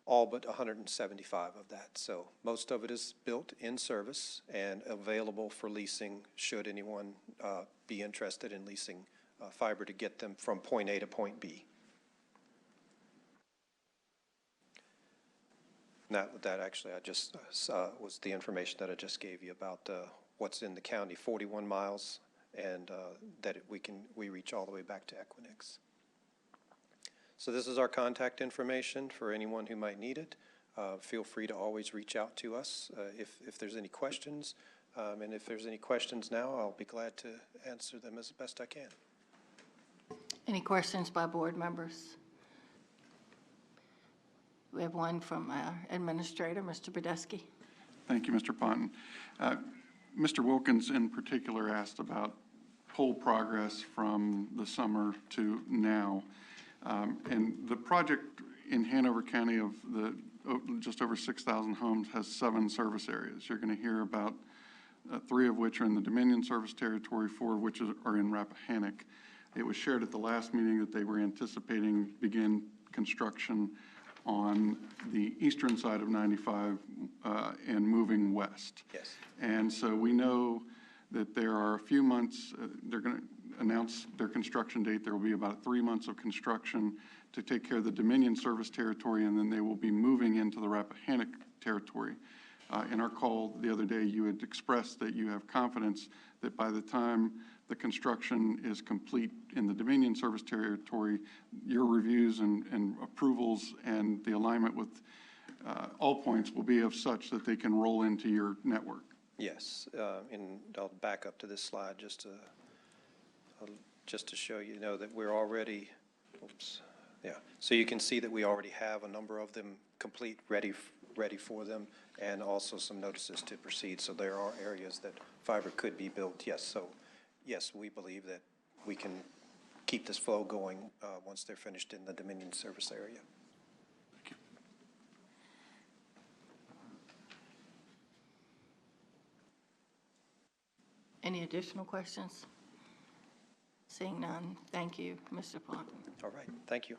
all but 175 of that. So most of it is built in service and available for leasing should anyone be interested in leasing fiber to get them from point A to point B. That actually I just was the information that I just gave you about what's in the county, 41 miles, and that we reach all the way back to Equinix. So this is our contact information for anyone who might need it. Feel free to always reach out to us if there's any questions. And if there's any questions now, I'll be glad to answer them as best I can. Any questions by board members? We have one from our administrator, Mr. Badesky. Thank you, Mr. Ponton. Mr. Wilkins in particular asked about pole progress from the summer to now. And the project in Hanover County of just over 6,000 homes has 7 service areas. You're going to hear about 3 of which are in the Dominion service territory, 4 of which are in Rappahannock. It was shared at the last meeting that they were anticipating begin construction on the eastern side of 95 and moving west. Yes. And so we know that there are a few months, they're going to announce their construction date. There will be about 3 months of construction to take care of the Dominion service territory, and then they will be moving into the Rappahannock territory. In our call the other day, you had expressed that you have confidence that by the time the construction is complete in the Dominion service territory, your reviews and approvals and the alignment with all points will be of such that they can roll into your network. Yes, and I'll back up to this slide just to show you, that we're already, oops, yeah. So you can see that we already have a number of them complete, ready for them, and also some notices to proceed. So there are areas that fiber could be built, yes. So yes, we believe that we can keep this flow going once they're finished in the Dominion service area. Any additional questions? Seeing none, thank you, Mr. Ponton. All right, thank you.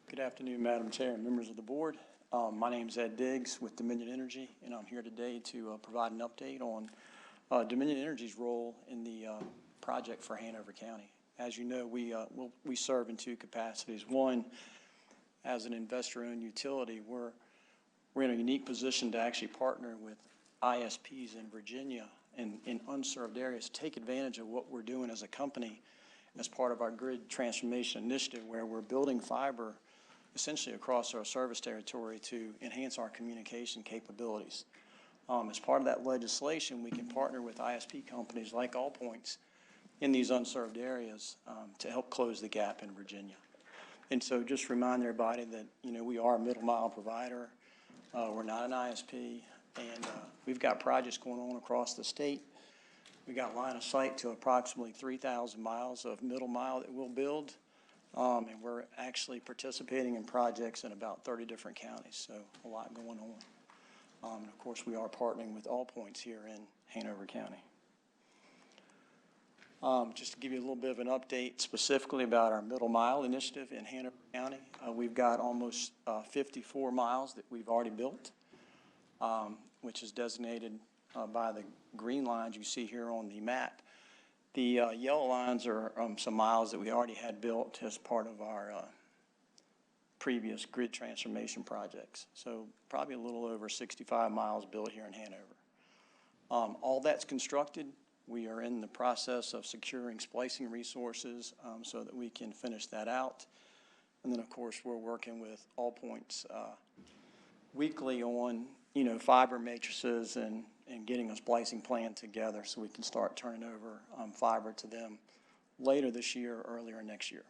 Good afternoon, Madam Chair and members of the board. My name is Ed Diggs with Dominion Energy, and I'm here today to provide an update on Dominion Energy's role in the project for Hanover County. As you know, we serve in two capacities. One, as an investor-owned utility, we're in a unique position to actually partner with ISPs in Virginia and in unserved areas, take advantage of what we're doing as a company as part of our grid transformation initiative, where we're building fiber essentially across our service territory to enhance our communication capabilities. As part of that legislation, we can partner with ISP companies like Allpoints in these unserved areas to help close the gap in Virginia. And so just remind everybody that, we are a middle mile provider. We're not an ISP, and we've got projects going on across the state. We got line of sight to approximately 3,000 miles of middle mile that we'll build. And we're actually participating in projects in about 30 different counties, so a lot going on. And of course, we are partnering with Allpoints here in Hanover County. Just to give you a little bit of an update specifically about our middle mile initiative in Hanover County, we've got almost 54 miles that we've already built, which is designated by the green lines you see here on the map. The yellow lines are some miles that we already had built as part of our previous grid transformation projects. So probably a little over 65 miles built here in Hanover. All that's constructed. We are in the process of securing splicing resources so that we can finish that out. And then, of course, we're working with Allpoints weekly on, fiber matrices and getting a splicing plan together so we can start turning over fiber to them later this year or earlier next year.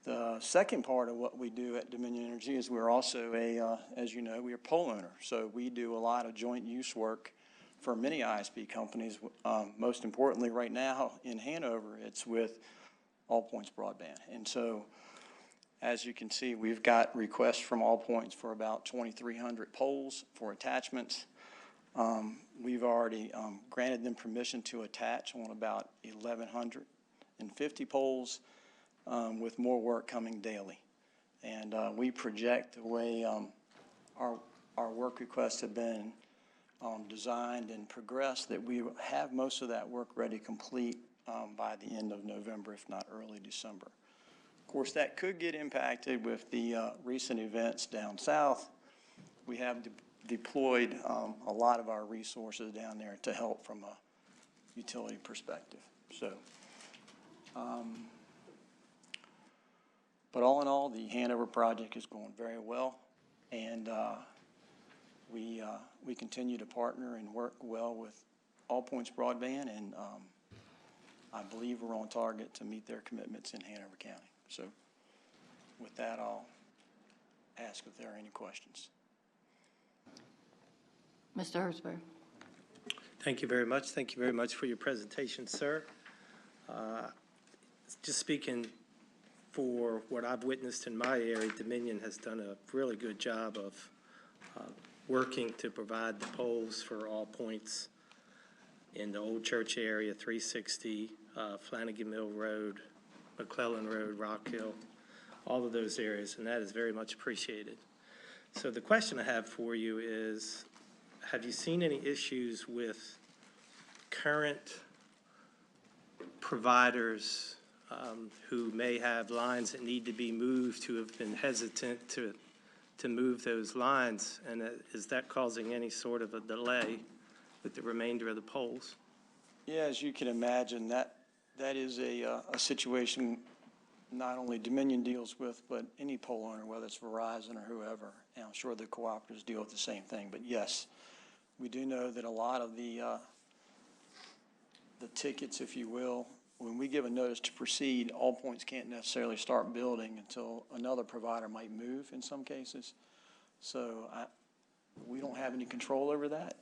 The second part of what we do at Dominion Energy is we're also as you know, we are pole owner. So we do a lot of joint use work for many ISP companies. Most importantly right now in Hanover, it's with Allpoints Broadband. And so as you can see, we've got requests from Allpoints for about 2,300 poles for attachments. We've already granted them permission to attach on about 1,150 poles, with more work coming daily. And we project the way our work requests have been designed and progressed that we have most of that work ready complete by the end of November, if not early December. Of course, that could get impacted with the recent events down south. We have deployed a lot of our resources down there to help from a utility perspective. So, but all in all, the Hanover project is going very well, and we continue to partner and work well with Allpoints Broadband, and I believe we're on target to meet their commitments in Hanover County. So with that, I'll ask if there are any questions. Mr. Erzberg. Thank you very much. Thank you very much for your presentation, sir. Just speaking for what I've witnessed in my area, Dominion has done a really good job of working to provide the poles for Allpoints. in the Old Church area, 360, Flanagan Mill Road, McClellan Road, Rock Hill, all of those areas, and that is very much appreciated. So the question I have for you is, have you seen any issues with current providers who may have lines that need to be moved, who have been hesitant to move those lines? And is that causing any sort of a delay with the remainder of the poles? Yeah, as you can imagine, that is a situation not only Dominion deals with, but any pole owner, whether it's Verizon or whoever. And I'm sure the cooperatives deal with the same thing. But yes, we do know that a lot of the tickets, if you will, when we give a notice to proceed, All Points can't necessarily start building until another provider might move in some cases. So we don't have any control over that,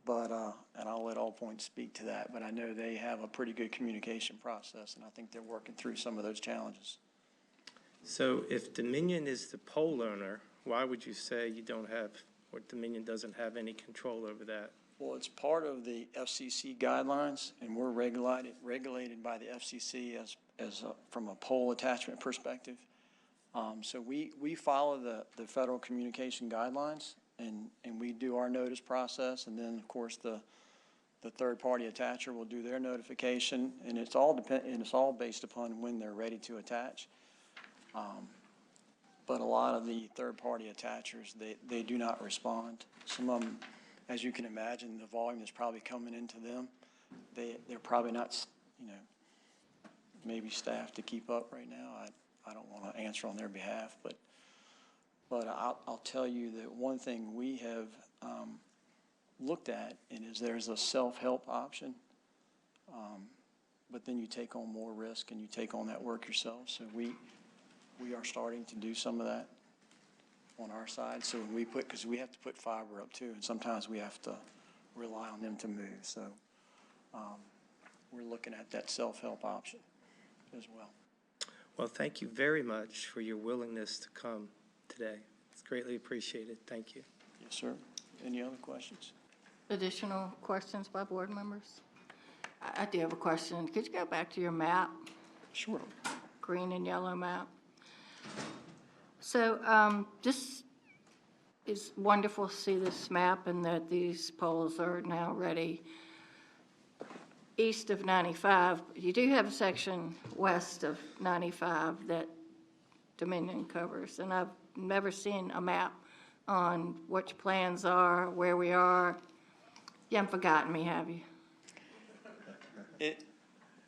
but, and I'll let All Points speak to that, but I know they have a pretty good communication process, and I think they're working through some of those challenges. So if Dominion is the pole owner, why would you say you don't have, or Dominion doesn't have any control over that? Well, it's part of the FCC guidelines, and we're regulated by the FCC from a pole attachment perspective. So we follow the federal communication guidelines, and we do our notice process, and then, of course, the third-party attacher will do their notification, and it's all based upon when they're ready to attach. But a lot of the third-party attachers, they do not respond. Some of them, as you can imagine, the volume is probably coming into them. They're probably not, maybe staffed to keep up right now. I don't want to answer on their behalf, but I'll tell you that one thing we have looked at is there's a self-help option, but then you take on more risk and you take on that work yourself. So we are starting to do some of that on our side. So when because we have to put fiber up too, and sometimes we have to rely on them to move. So we're looking at that self-help option as well. Well, thank you very much for your willingness to come today. It's greatly appreciated. Thank you. Yes, sir. Any other questions? Additional questions by board members? I do have a question. Could you go back to your map? Sure. Green and yellow map. So this is wonderful to see this map and that these poles are now ready east of 95. You do have a section west of 95 that Dominion covers, and I've never seen a map on what your plans are, where we are. You haven't forgotten me, have you?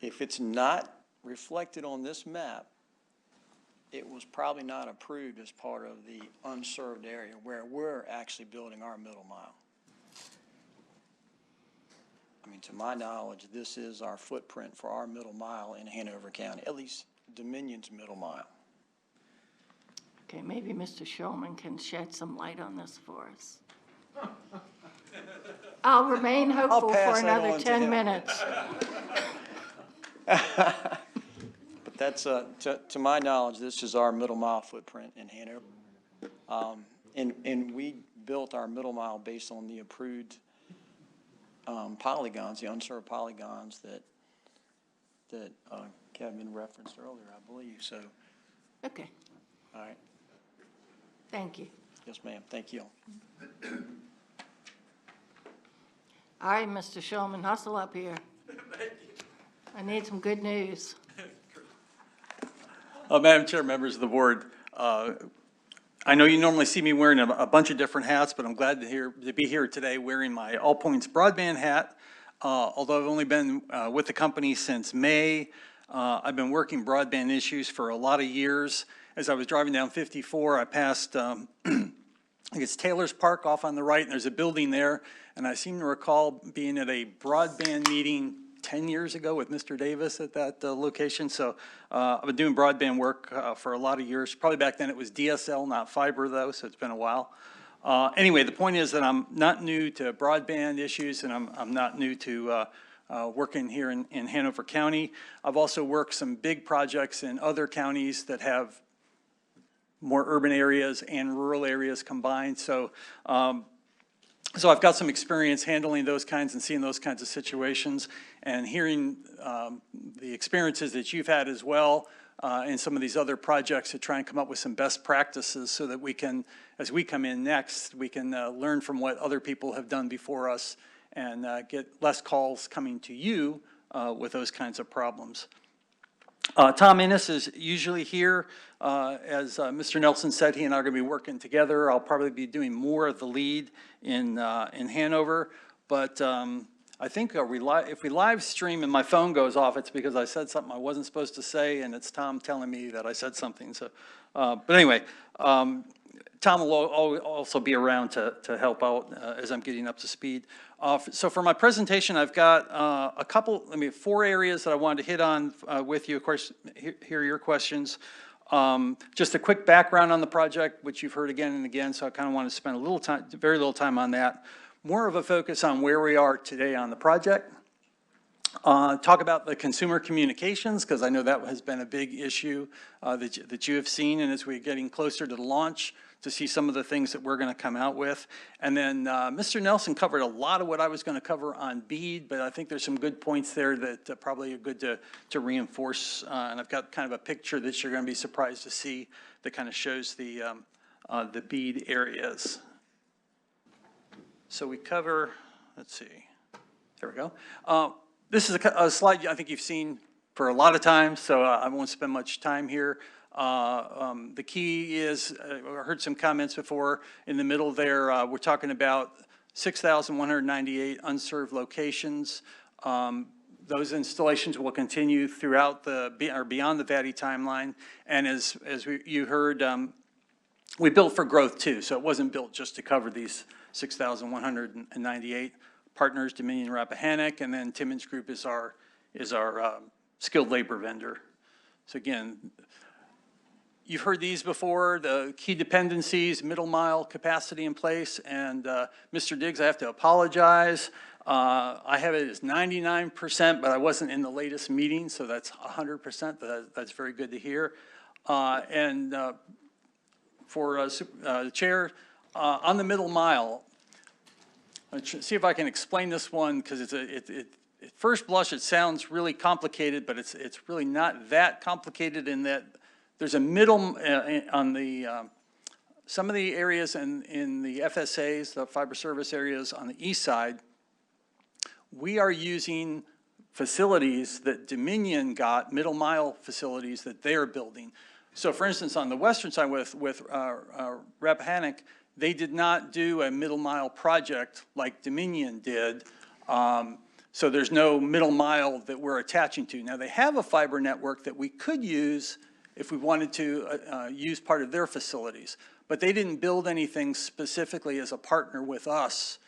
If it's not reflected on this map, it was probably not approved as part of the unserved area where we're actually building our middle mile. I mean, to my knowledge, this is our footprint for our middle mile in Hanover County, at least Dominion's middle mile. Okay, maybe Mr. Shulman can shed some light on this for us. I'll remain hopeful for another 10 minutes. But that's, to my knowledge, this is our middle mile footprint in Hanover. And we built our middle mile based on the approved polygons, the unserved polygons that Kevin referenced earlier, I believe. So, Okay, all right. thank you. Yes, ma'am. Thank you. All right, Mr. Shulman, hustle up here. I need some good news. Madam Chair, members of the board, I know you normally see me wearing a bunch of different hats, but I'm glad to be here today wearing my All Points broadband hat. Although I've only been with the company since May, I've been working broadband issues for a lot of years. As I was driving down 54, I passed, I think it's Taylor's Park off on the right, and there's a building there. And I seem to recall being at a broadband meeting 10 years ago with Mr. Davis at that location. So I've been doing broadband work for a lot of years. Probably back then it was DSL, not fiber though, so it's been a while. Anyway, the point is that I'm not new to broadband issues, and I'm not new to working here in Hanover County. I've also worked some big projects in other counties that have more urban areas and rural areas combined. So So I've got some experience handling those kinds and seeing those kinds of situations, and hearing the experiences that you've had as well in some of these other projects to try and come up with some best practices so that we can, as we come in next, we can learn from what other people have done before us and get less calls coming to you with those kinds of problems. Tom Innes is usually here. As Mr. Nelson said, he and I are going to be working together. I'll probably be doing more of the lead in Hanover. But I think if we live stream and my phone goes off, it's because I said something I wasn't supposed to say, and it's Tom telling me that I said something. So, but anyway, Tom will also be around to help out as I'm getting up to speed. So for my presentation, I've got four areas that I wanted to hit on with you. Of course, hear your questions. Just a quick background on the project, which you've heard again and again, so I kind of want to spend very little time on that. More of a focus on where we are today on the project. Talk about the consumer communications, because I know that has been a big issue that you have seen, and as we're getting closer to the launch, to see some of the things that we're going to come out with. And then Mr. Nelson covered a lot of what I was going to cover on BEAD, but I think there's some good points there that probably are good to reinforce. And I've got kind of a picture that you're going to be surprised to see that kind of shows the BEAD areas. So we cover, let's see, there we go. This is a slide I think you've seen for a lot of times, so I won't spend much time here. The key is, I heard some comments before in the middle there, we're talking about 6,198 unserved locations. Those installations will continue throughout beyond the VATI timeline. And as you heard, we built for growth too, so it wasn't built just to cover these 6,198 partners, Dominion Rappahannock, and then Timmons Group is our skilled labor vendor. So again, you've heard these before, the key dependencies, middle mile capacity in place, and Mr. Diggs, I have to apologize. I have it as 99%, but I wasn't in the latest meeting, so that's 100%. That's very good to hear. And for the chair, on the middle mile, let's see if I can explain this one, because at first blush it sounds really complicated, but it's really not that complicated in that there's a middle on the some of the areas in the FSAs, the fiber service areas on the east side. We are using facilities that Dominion got, middle mile facilities that they are building. So for instance, on the western side with Rappahannock, they did not do a middle mile project like Dominion did. So there's no middle mile that we're attaching to. Now they have a fiber network that we could use if we wanted to use part of their facilities, but they didn't build anything specifically as a partner with us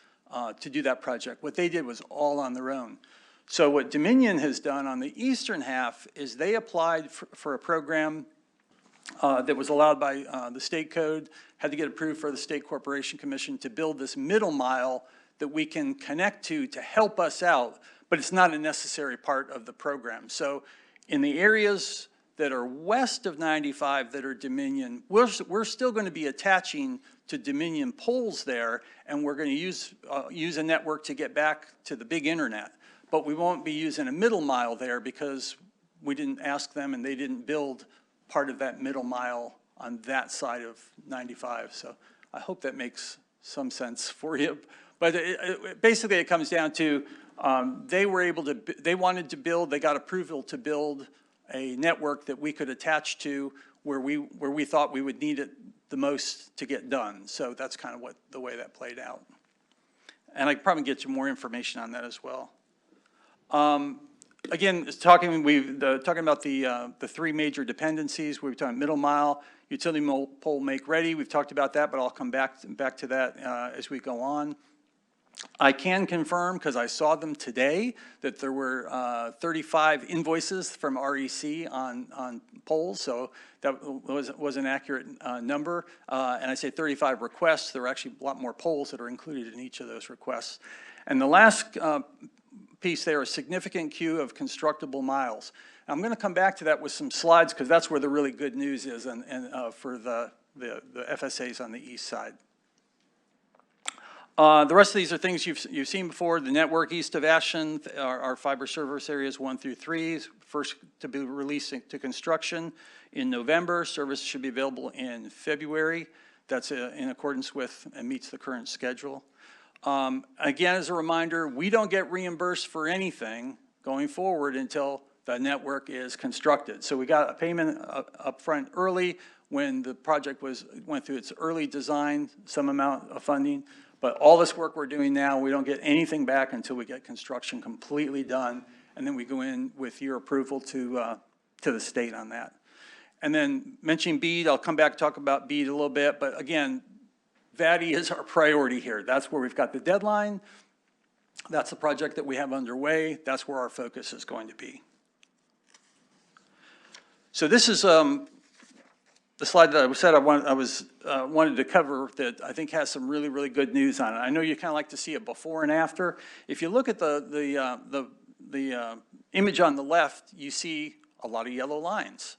to do that project. What they did was all on their own. So what Dominion has done on the eastern half is they applied for a program that was allowed by the state code, had to get approved for the State Corporation Commission to build this middle mile that we can connect to help us out, but it's not a necessary part of the program. So in the areas that are west of 95 that are Dominion, we're still going to be attaching to Dominion poles there, and we're going to use a network to get back to the big internet. But we won't be using a middle mile there because we didn't ask them and they didn't build part of that middle mile on that side of 95. So I hope that makes some sense for you. But basically it comes down to they wanted to build, they got approval to build a network that we could attach to where we thought we would need it the most to get done. So that's kind of the way that played out. And I can probably get you more information on that as well. Again, talking about the three major dependencies. We were talking middle mile, utility pole make ready. We've talked about that, but I'll come back to that as we go on. I can confirm, because I saw them today, that there were 35 invoices from REC on poles, so that was an accurate number. And I say 35 requests. There are actually a lot more poles that are included in each of those requests. And the last piece there, a significant queue of constructible miles. I'm going to come back to that with some slides, because that's where the really good news is for the FSAs on the east side. The rest of these are things you've seen before. The network east of Ashland, our fiber service areas 1 through 3, first to be released to construction in November. Service should be available in February. That's in accordance with and meets the current schedule. Again, as a reminder, we don't get reimbursed for anything going forward until the network is constructed. So we got a payment up front early when the project went through its early design, some amount of funding. But all this work we're doing now, we don't get anything back until we get construction completely done, and then we go in with your approval to the state on that. And then mentioning BEAD, I'll come back and talk about BEAD a little bit, but again, VATI is our priority here. That's where we've got the deadline. That's the project that we have underway. That's where our focus is going to be. So this is the slide that I said I wanted to cover that I think has some really, really good news on it. I know you kind of like to see it before and after. If you look at the image on the left, you see a lot of yellow lines.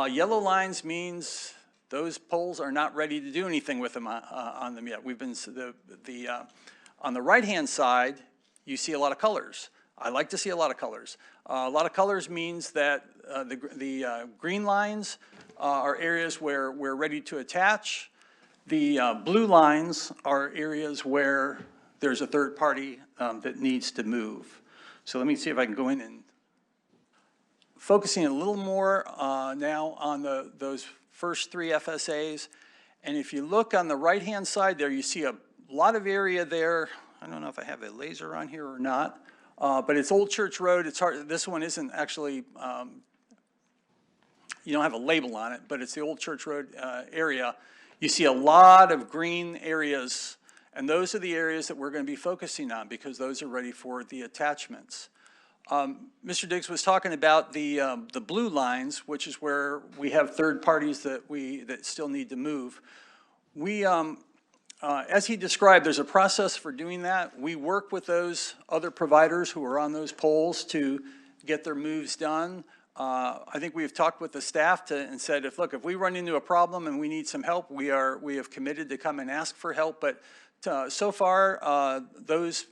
Yellow lines means those poles are not ready to do anything with them on them yet. We've been on the right-hand side, you see a lot of colors. I like to see a lot of colors. A lot of colors means that the green lines are areas where we're ready to attach. The blue lines are areas where there's a third party that needs to move. So let me see if I can go in and focusing a little more now on those first 3 FSAs. And if you look on the right-hand side there, you see a lot of area there. I don't know if I have a laser on here or not, but it's Old Church Road. It's hard. This one isn't actually, you don't have a label on it, but it's the Old Church Road area. You see a lot of green areas, and those are the areas that we're going to be focusing on because those are ready for the attachments. Mr. Diggs was talking about the blue lines, which is where we have third parties that still need to move. We, as he described, there's a process for doing that. We work with those other providers who are on those poles to get their moves done. I think we've talked with the staff and said, if we run into a problem and we need some help, we have committed to come and ask for help. But so far, those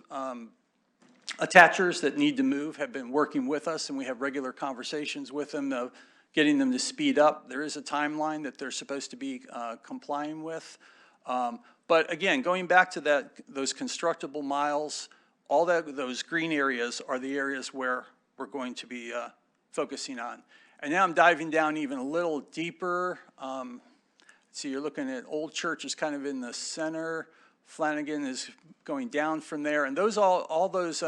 attachers that need to move have been working with us, and we have regular conversations with them, getting them to speed up. There is a timeline that they're supposed to be complying with. But again, going back to those constructible miles, all those green areas are the areas where we're going to be focusing on. And now I'm diving down even a little deeper. So you're looking at Old Church is kind of in the center. Flanagan is going down from there, and all those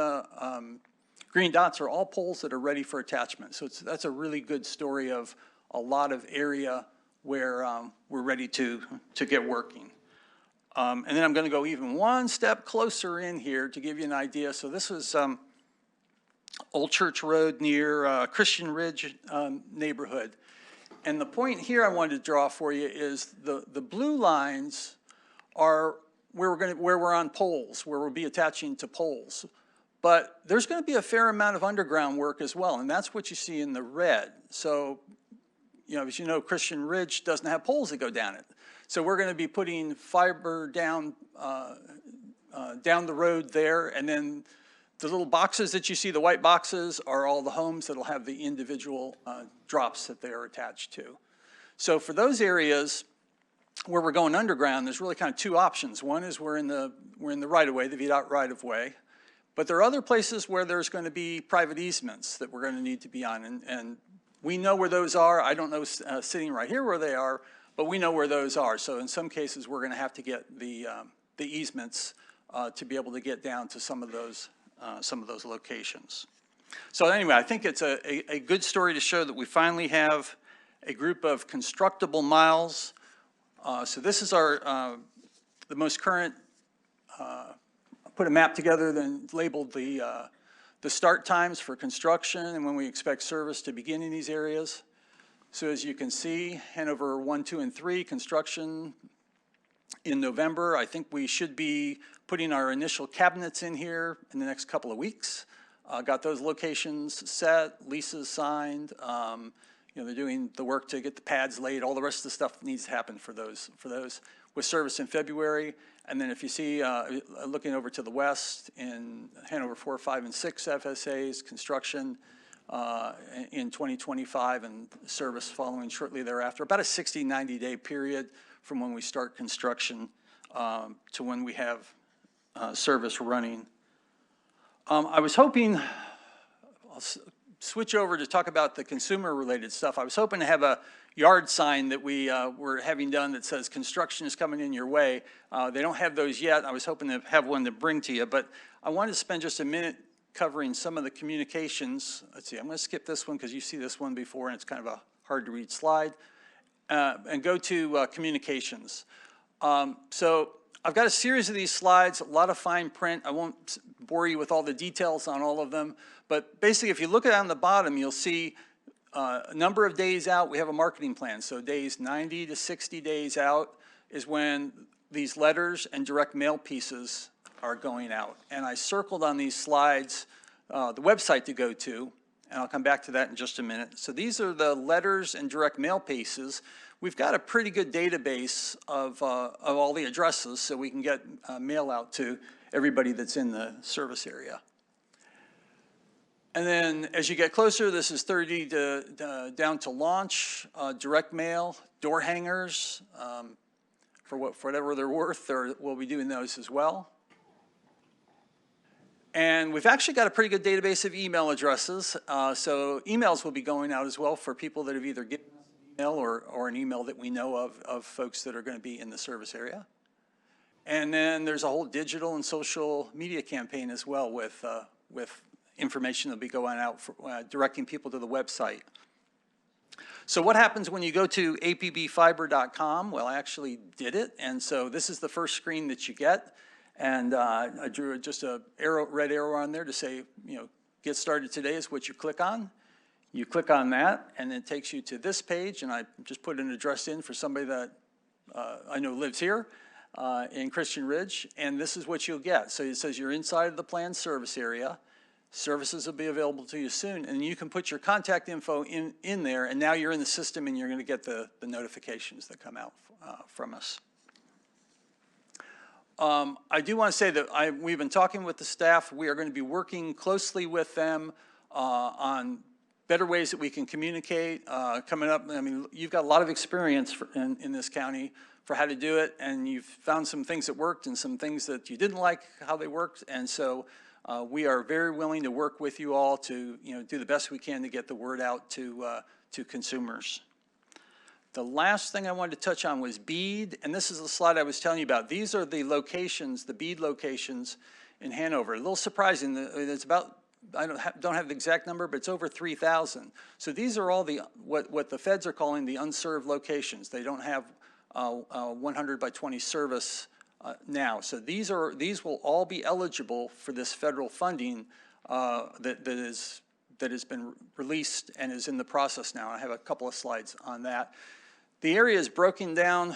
green dots are all poles that are ready for attachment. So that's a really good story of a lot of area where we're ready to get working. And then I'm going to go even one step closer in here to give you an idea. So this is Old Church Road near Christian Ridge neighborhood. And the point here I wanted to draw for you is the blue lines are where we're on poles, where we'll be attaching to poles. But there's going to be a fair amount of underground work as well, and that's what you see in the red. So, as you know, Christian Ridge doesn't have poles that go down it. So we're going to be putting fiber down the road there, and then the little boxes that you see, the white boxes, are all the homes that'll have the individual drops that they are attached to. So for those areas where we're going underground, there's really kind of 2 options. One is we're in the right-of-way, the VDOT right-of-way. But there are other places where there's going to be private easements that we're going to need to be on. And we know where those are. I don't know sitting right here where they are, but we know where those are. So in some cases, we're going to have to get the easements to be able to get down to some of those locations. So anyway, I think it's a good story to show that we finally have a group of constructible miles. So this is the most current, put a map together, then labeled the start times for construction and when we expect service to begin in these areas. So as you can see, Hanover 1, 2, and 3, construction in November. I think we should be putting our initial cabinets in here in the next couple of weeks. Got those locations set, leases signed. They're doing the work to get the pads laid. All the rest of the stuff needs to happen for those. with service in February. And then if you see, looking over to the west, in Hanover 4, 5, and 6 FSAs, construction in 2025 and service following shortly thereafter. About a 60, 90-day period from when we start construction to when we have service running. I was hoping, I'll switch over to talk about the consumer-related stuff. I was hoping to have a yard sign that we were having done that says construction is coming in your way. They don't have those yet. I was hoping to have one to bring to you, but I wanted to spend just a minute covering some of the communications. Let's see, I'm going to skip this one because you see this one before and it's kind of a hard to read slide, and go to communications. So I've got a series of these slides, a lot of fine print. I won't bore you with all the details on all of them, but basically if you look down the bottom, you'll see a number of days out, we have a marketing plan. So days 90 to 60 days out is when these letters and direct mail pieces are going out. And I circled on these slides the website to go to, and I'll come back to that in just a minute. So these are the letters and direct mail pieces. We've got a pretty good database of all the addresses so we can get mail out to everybody that's in the service area. And then as you get closer, this is 30 down to launch, direct mail, door hangers, for whatever they're worth, we'll be doing those as well. And we've actually got a pretty good database of email addresses. So emails will be going out as well for people that have either given us an email or an email that we know of folks that are going to be in the service area. And then there's a whole digital and social media campaign as well with information that'll be going out for, directing people to the website. So what happens when you go to apbfiber.com? Well, I actually did it, and so this is the first screen that you get. And I drew just a red arrow on there to say, get started today is what you click on. You click on that, and it takes you to this page, and I just put an address in for somebody that I know lives here in Christian Ridge, and this is what you'll get. So it says you're inside of the planned service area. Services will be available to you soon, and you can put your contact info in there, and now you're in the system, and you're going to get the notifications that come out from us. I do want to say that we've been talking with the staff. We are going to be working closely with them on better ways that we can communicate coming up. I mean, you've got a lot of experience in this county for how to do it, and you've found some things that worked and some things that you didn't like how they worked, and so we are very willing to work with you all to do the best we can to get the word out to consumers. The last thing I wanted to touch on was BEAD, and this is the slide I was telling you about. These are the locations, the BEAD locations in Hanover. A little surprising, it's about, I don't have the exact number, but it's over 3,000. So these are all what the feds are calling the unserved locations. They don't have 100 by 20 service now. So these will all be eligible for this federal funding that has been released and is in the process now. I have a couple of slides on that. The area is broken down,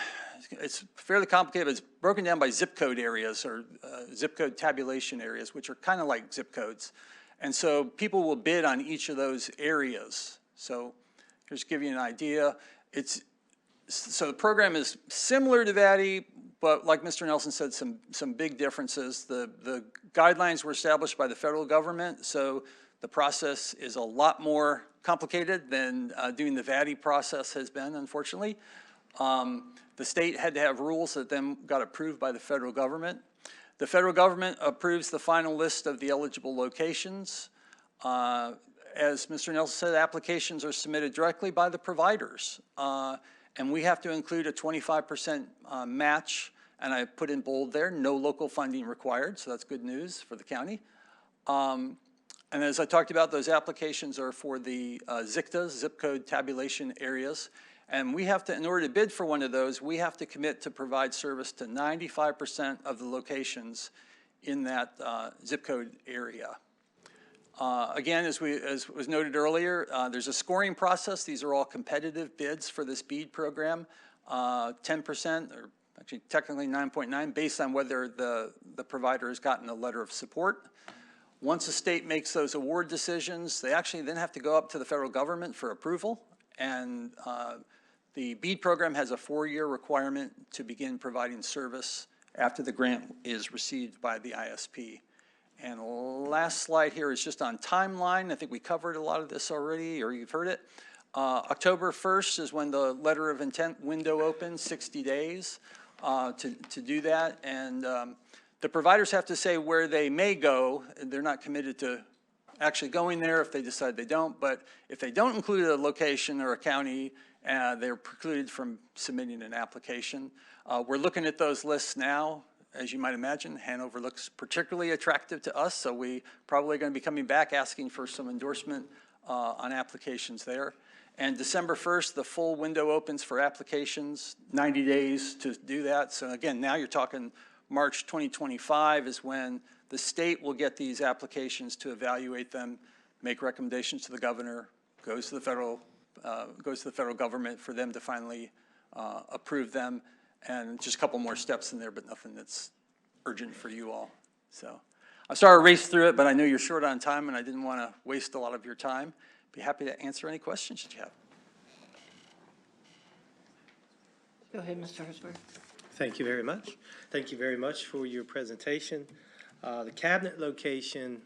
it's fairly complicated, but it's broken down by zip code areas or zip code tabulation areas, which are kind of like zip codes. And so people will bid on each of those areas. So here's to give you an idea. So the program is similar to VATI, but like Mr. Nelson said, some big differences. The guidelines were established by the federal government, so the process is a lot more complicated than doing the VATI process has been, unfortunately. The state had to have rules that then got approved by the federal government. The federal government approves the final list of the eligible locations. As Mr. Nelson said, applications are submitted directly by the providers. And we have to include a 25% match, and I put in bold there, no local funding required, so that's good news for the county. And as I talked about, those applications are for the ZICTAs, zip code tabulation areas. And we have to, in order to bid for one of those, we have to commit to provide service to 95% of the locations in that zip code area. Again, as was noted earlier, there's a scoring process. These are all competitive bids for this BEAD program. 10%, or actually technically 9.9, based on whether the provider has gotten a letter of support. Once a state makes those award decisions, they actually then have to go up to the federal government for approval, and The BEAD program has a 4-year requirement to begin providing service after the grant is received by the ISP. And last slide here is just on timeline. I think we covered a lot of this already, or you've heard it. October 1st is when the letter of intent window opens, 60 days to do that. And the providers have to say where they may go. They're not committed to actually going there if they decide they don't. But if they don't include a location or a county, they're precluded from submitting an application. We're looking at those lists now. As you might imagine, Hanover looks particularly attractive to us, so we probably going to be coming back asking for some endorsement on applications there. And December 1st, the full window opens for applications, 90 days to do that. So again, now you're talking March 2025 is when the state will get these applications to evaluate them, make recommendations to the governor, goes to the federal government for them to finally approve them. And just a couple more steps in there, but nothing that's urgent for you all. So I started to race through it, but I know you're short on time and I didn't want to waste a lot of your time. Be happy to answer any questions that you have. Go ahead, Mr. Hertzberg. Thank you very much. Thank you very much for your presentation. The cabinet location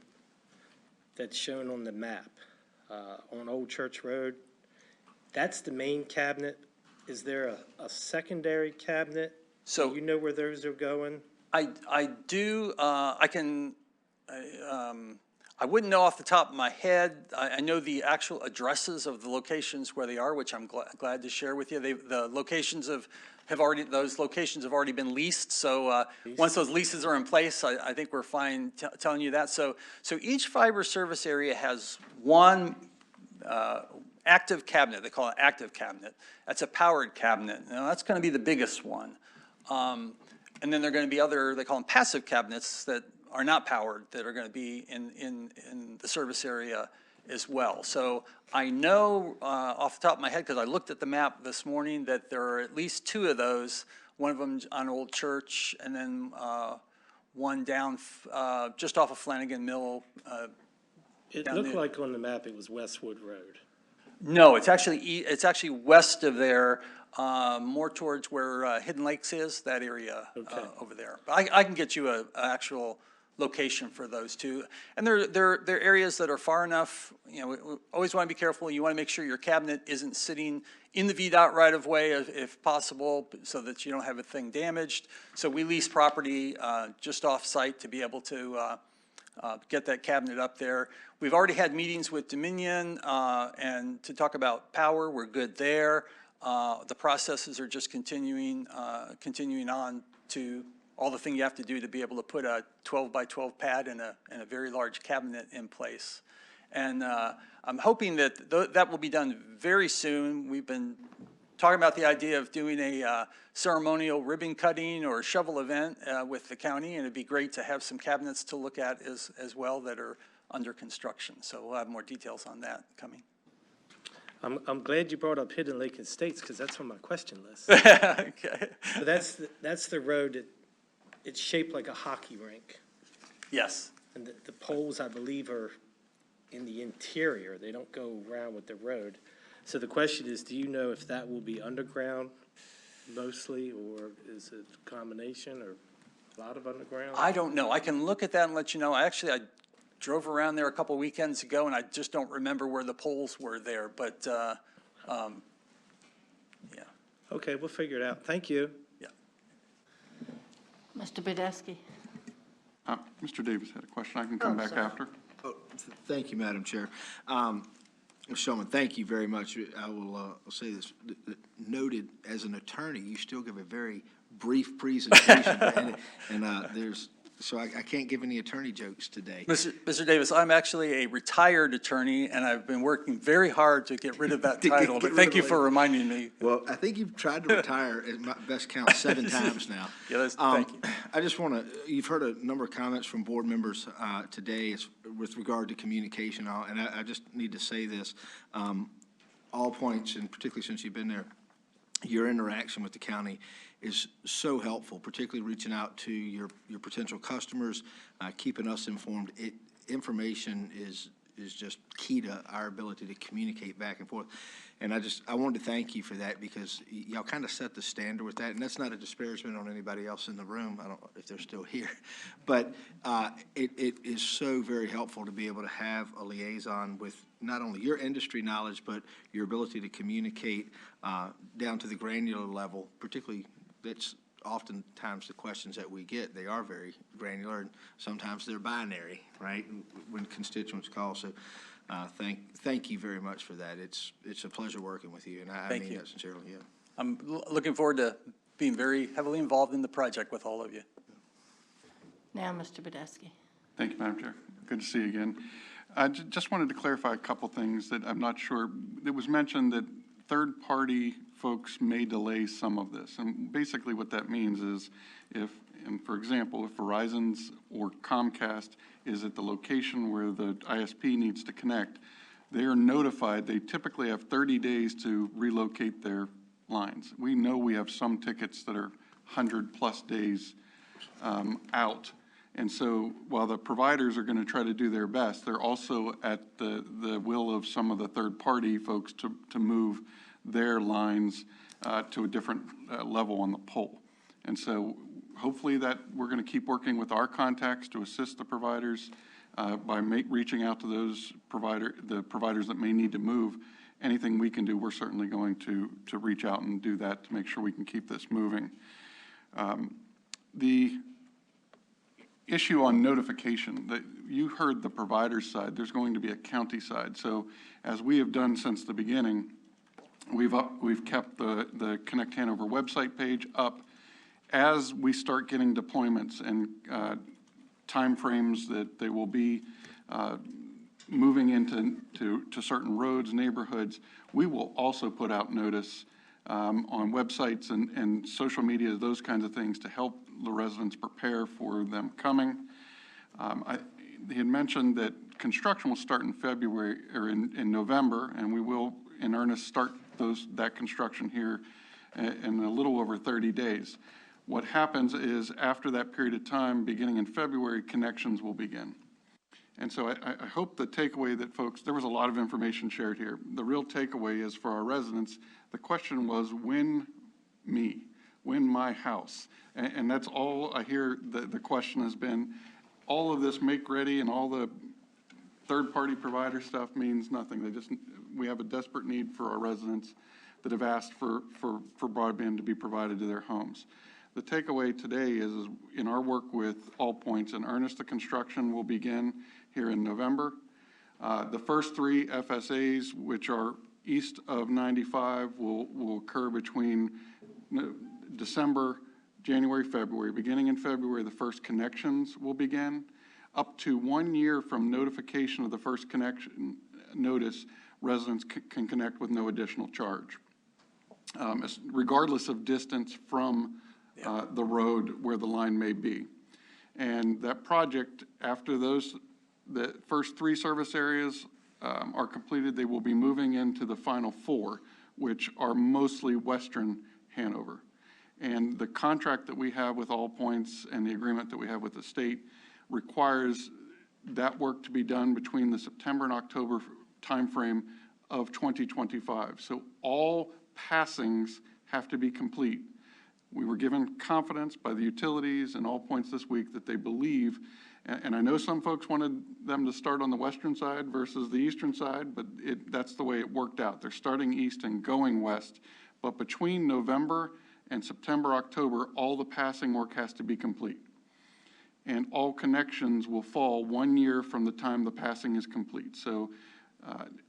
that's shown on the map on Old Church Road, that's the main cabinet. Is there a secondary cabinet? So Do you know where those are going? I do, I wouldn't know off the top of my head. I know the actual addresses of the locations where they are, which I'm glad to share with you. The locations those locations have already been leased. So once those leases are in place, I think we're fine telling you that. So each fiber service area has one active cabinet. They call it active cabinet. That's a powered cabinet. Now that's going to be the biggest one. And then there are going to be other, they call them passive cabinets that are not powered that are going to be in the service area as well. So I know off the top of my head, because I looked at the map this morning, that there are at least 2 of those. One of them on Old Church, and then one down just off of Flanagan Mill. It looked like on the map it was Westwood Road. No, it's actually west of there, more towards where Hidden Lakes is, that area over there. But I can get you an actual location for those 2. And they're areas that are far enough. You know, we always want to be careful. You want to make sure your cabinet isn't sitting in the VDOT right of way if possible, so that you don't have a thing damaged. So we lease property just off site to be able to get that cabinet up there. We've already had meetings with Dominion and to talk about power. We're good there. The processes are just continuing on to all the thing you have to do to be able to put a 12 by 12 pad and a very large cabinet in place. And I'm hoping that that will be done very soon. We've been talking about the idea of doing a ceremonial ribbon cutting or shovel event with the county, and it'd be great to have some cabinets to look at as well that are under construction. So we'll have more details on that coming. I'm glad you brought up Hidden Lake Estates, because that's on my question list. Okay. So that's the road that, it's shaped like a hockey rink. Yes. And the poles, I believe, are in the interior. They don't go around with the road. So the question is, do you know if that will be underground mostly, or is it a combination, or a lot of underground? I don't know. I can look at that and let you know. I drove around there a couple weekends ago, and I just don't remember where the poles were there. But, yeah. Okay, we'll figure it out. Thank you. Yeah. Mr. Badesky. Mr. Davis had a question. I can come back sorry. after. Oh, thank you, Madam Chair. Mr. Shulman, thank you very much. I will I'll say this. Noted as an attorney, you still give a very brief presentation. So I can't give any attorney jokes today. Mr. Davis, I'm actually a retired attorney, and I've been working very hard to get rid of that title, but thank you for reminding me. Well, I think you've tried to retire, at my best count, 7 times now. Yeah, thank you. I just want to, you've heard a number of comments from board members today with regard to communication, and I just need to say this. All points, and particularly since you've been there, your interaction with the county is so helpful, particularly reaching out to your potential customers, keeping us informed. Information is is just key to our ability to communicate back and forth. And I wanted to thank you for that, because y'all kind of set the standard with that, and that's not a disparagement on anybody else in the room. I don't know if they're still here. But it is so very helpful to be able to have a liaison with not only your industry knowledge, but your ability to communicate down to the granular level, particularly that's oftentimes the questions that we get, they are very granular, and sometimes they're binary, right, when constituents call. So thank you very much for that. It's a pleasure working with you, and I mean that sincerely, yeah. I'm looking forward to being very heavily involved in the project with all of you. Now, Mr. Badesky. Thank you, Madam Chair. Good to see you again. I just wanted to clarify a couple things that I'm not sure. It was mentioned that third-party folks may delay some of this. And basically what that means is and for example, if Verizon's or Comcast is at the location where the ISP needs to connect, they are notified. They typically have 30 days to relocate their lines. We know we have some tickets that are 100+ days out. And so while the providers are going to try to do their best, they're also at the will of some of the third-party folks to move their lines to a different level on the pole. And so hopefully that we're going to keep working with our contacts to assist the providers by reaching out to those providers that may need to move. Anything we can do, we're certainly going to reach out and do that to make sure we can keep this moving. The issue on notification, that you heard the provider side, there's going to be a county side. So as we have done since the beginning, we've kept the Connect Hanover website page up. As we start getting deployments and timeframes that they will be moving into certain roads, neighborhoods, we will also put out notice on websites and social media, those kinds of things, to help the residents prepare for them coming. He had mentioned that construction will start in February or in November, and we will in earnest start that construction here in a little over 30 days. What happens is after that period of time, beginning in February, connections will begin. And so I hope the takeaway that folks, there was a lot of information shared here. The real takeaway is for our residents, the question was, when me? When my house? And that's all I hear the question has been. All of this make ready and all the third-party provider stuff means nothing. We have a desperate need for our residents that have asked for broadband to be provided to their homes. The takeaway today is in our work with All Points, in earnest, the construction will begin here in November. The first 3 FSAs, which are east of 95, will occur between December, January, February. Beginning in February, the first connections will begin. Up to 1 year from notification of the first connection notice, residents can connect with no additional charge, regardless of distance from the road where the line may be. And that project, after the first 3 service areas are completed, they will be moving into the final 4, which are mostly western Hanover. And the contract that we have with All Points and the agreement that we have with the state requires that work to be done between the September and October timeframe of 2025. So all passings have to be complete. We were given confidence by the utilities and All Points this week that they believe, and I know some folks wanted them to start on the western side versus the eastern side, but that's the way it worked out. They're starting east and going west, but between November and September, October, all the passing work has to be complete. And all connections will fall 1 year from the time the passing is complete. So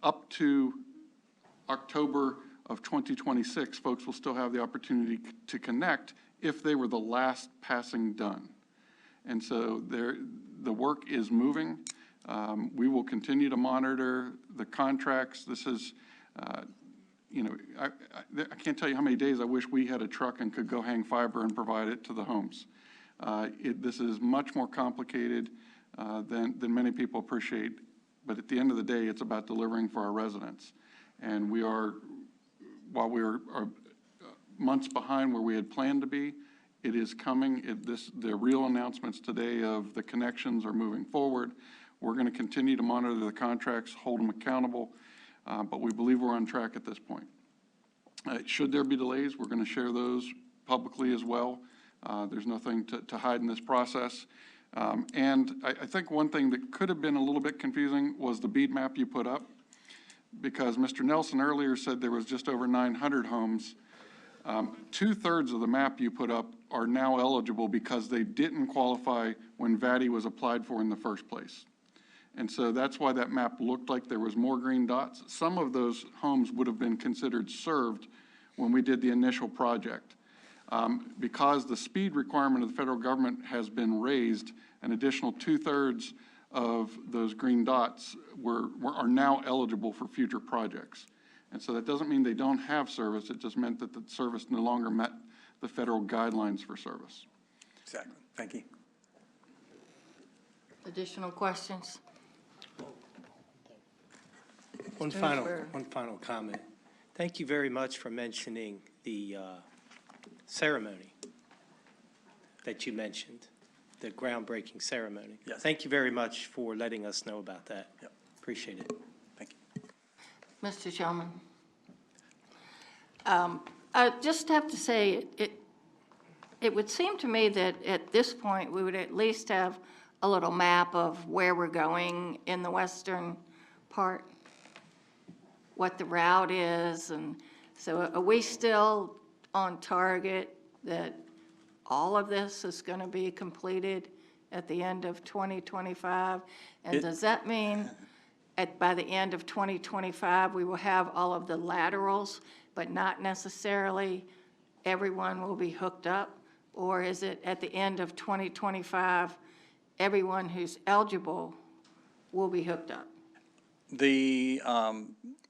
up to October of 2026, folks will still have the opportunity to connect if they were the last passing done. And so the work is moving. We will continue to monitor the contracts. This is, I can't tell you how many days I wish we had a truck and could go hang fiber and provide it to the homes. This is much more complicated than many people appreciate. But at the end of the day, it's about delivering for our residents. And while we are months behind where we had planned to be, it is coming. The real announcements today of the connections are moving forward. We're going to continue to monitor the contracts, hold them accountable, but we believe we're on track at this point. Should there be delays, we're going to share those publicly as well. There's nothing to hide in this process. And I think one thing that could have been a little bit confusing was the bead map you put up, because Mr. Nelson earlier said there was just over 900 homes. 2/3 of the map you put up are now eligible because they didn't qualify when VATI was applied for in the first place. And so that's why that map looked like there was more green dots. Some of those homes would have been considered served when we did the initial project. Because the speed requirement of the federal government has been raised, an additional 2/3 of those green dots are now eligible for future projects. And so that doesn't mean they don't have service, it just meant that the service no longer met the federal guidelines for service. Exactly. Thank you. Additional questions? One Mr. final, Hanover. one final comment. Thank you very much for mentioning the ceremony that you mentioned, the groundbreaking ceremony. Yes. Thank you very much for letting us know about that. Yep. Appreciate it. Thank you. Mr. Shulman? I just have to say, it would seem to me that at this point, we would at least have a little map of where we're going in the western part, what the route is, and so are we still on target that all of this is going to be completed at the end of 2025? And does that mean by the end of 2025, we will have all of the laterals, but not necessarily everyone will be hooked up? Or is it at the end of 2025, everyone who's eligible will be hooked up? The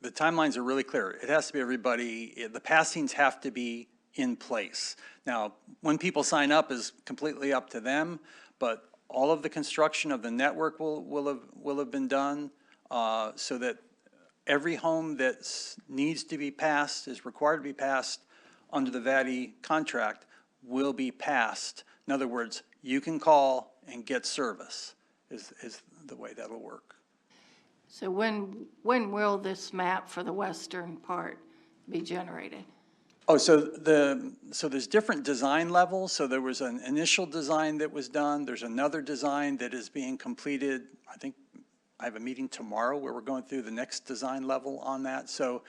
timelines are really clear. It has to be everybody, the passings have to be in place. Now, when people sign up is completely up to them, but all of the construction of the network will have been done so that every home that needs to be passed, is required to be passed under the VATI contract, will be passed. In other words, you can call and get service is the way that'll work. So when will this map for the western part be generated? Oh, so there's different design levels. So there was an initial design that was done. There's another design that is being completed. I think I have a meeting tomorrow where we're going through the next design level on that. So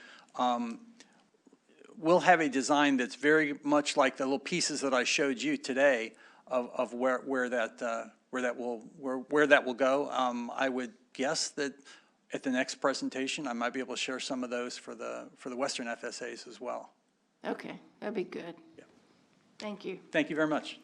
we'll have a design that's very much like the little pieces that I showed you today of where that will go. I would guess that at the next presentation, I might be able to share some of those for the Western FSAs as well. Okay, that'd be good. Yeah. Thank you. Thank you very much.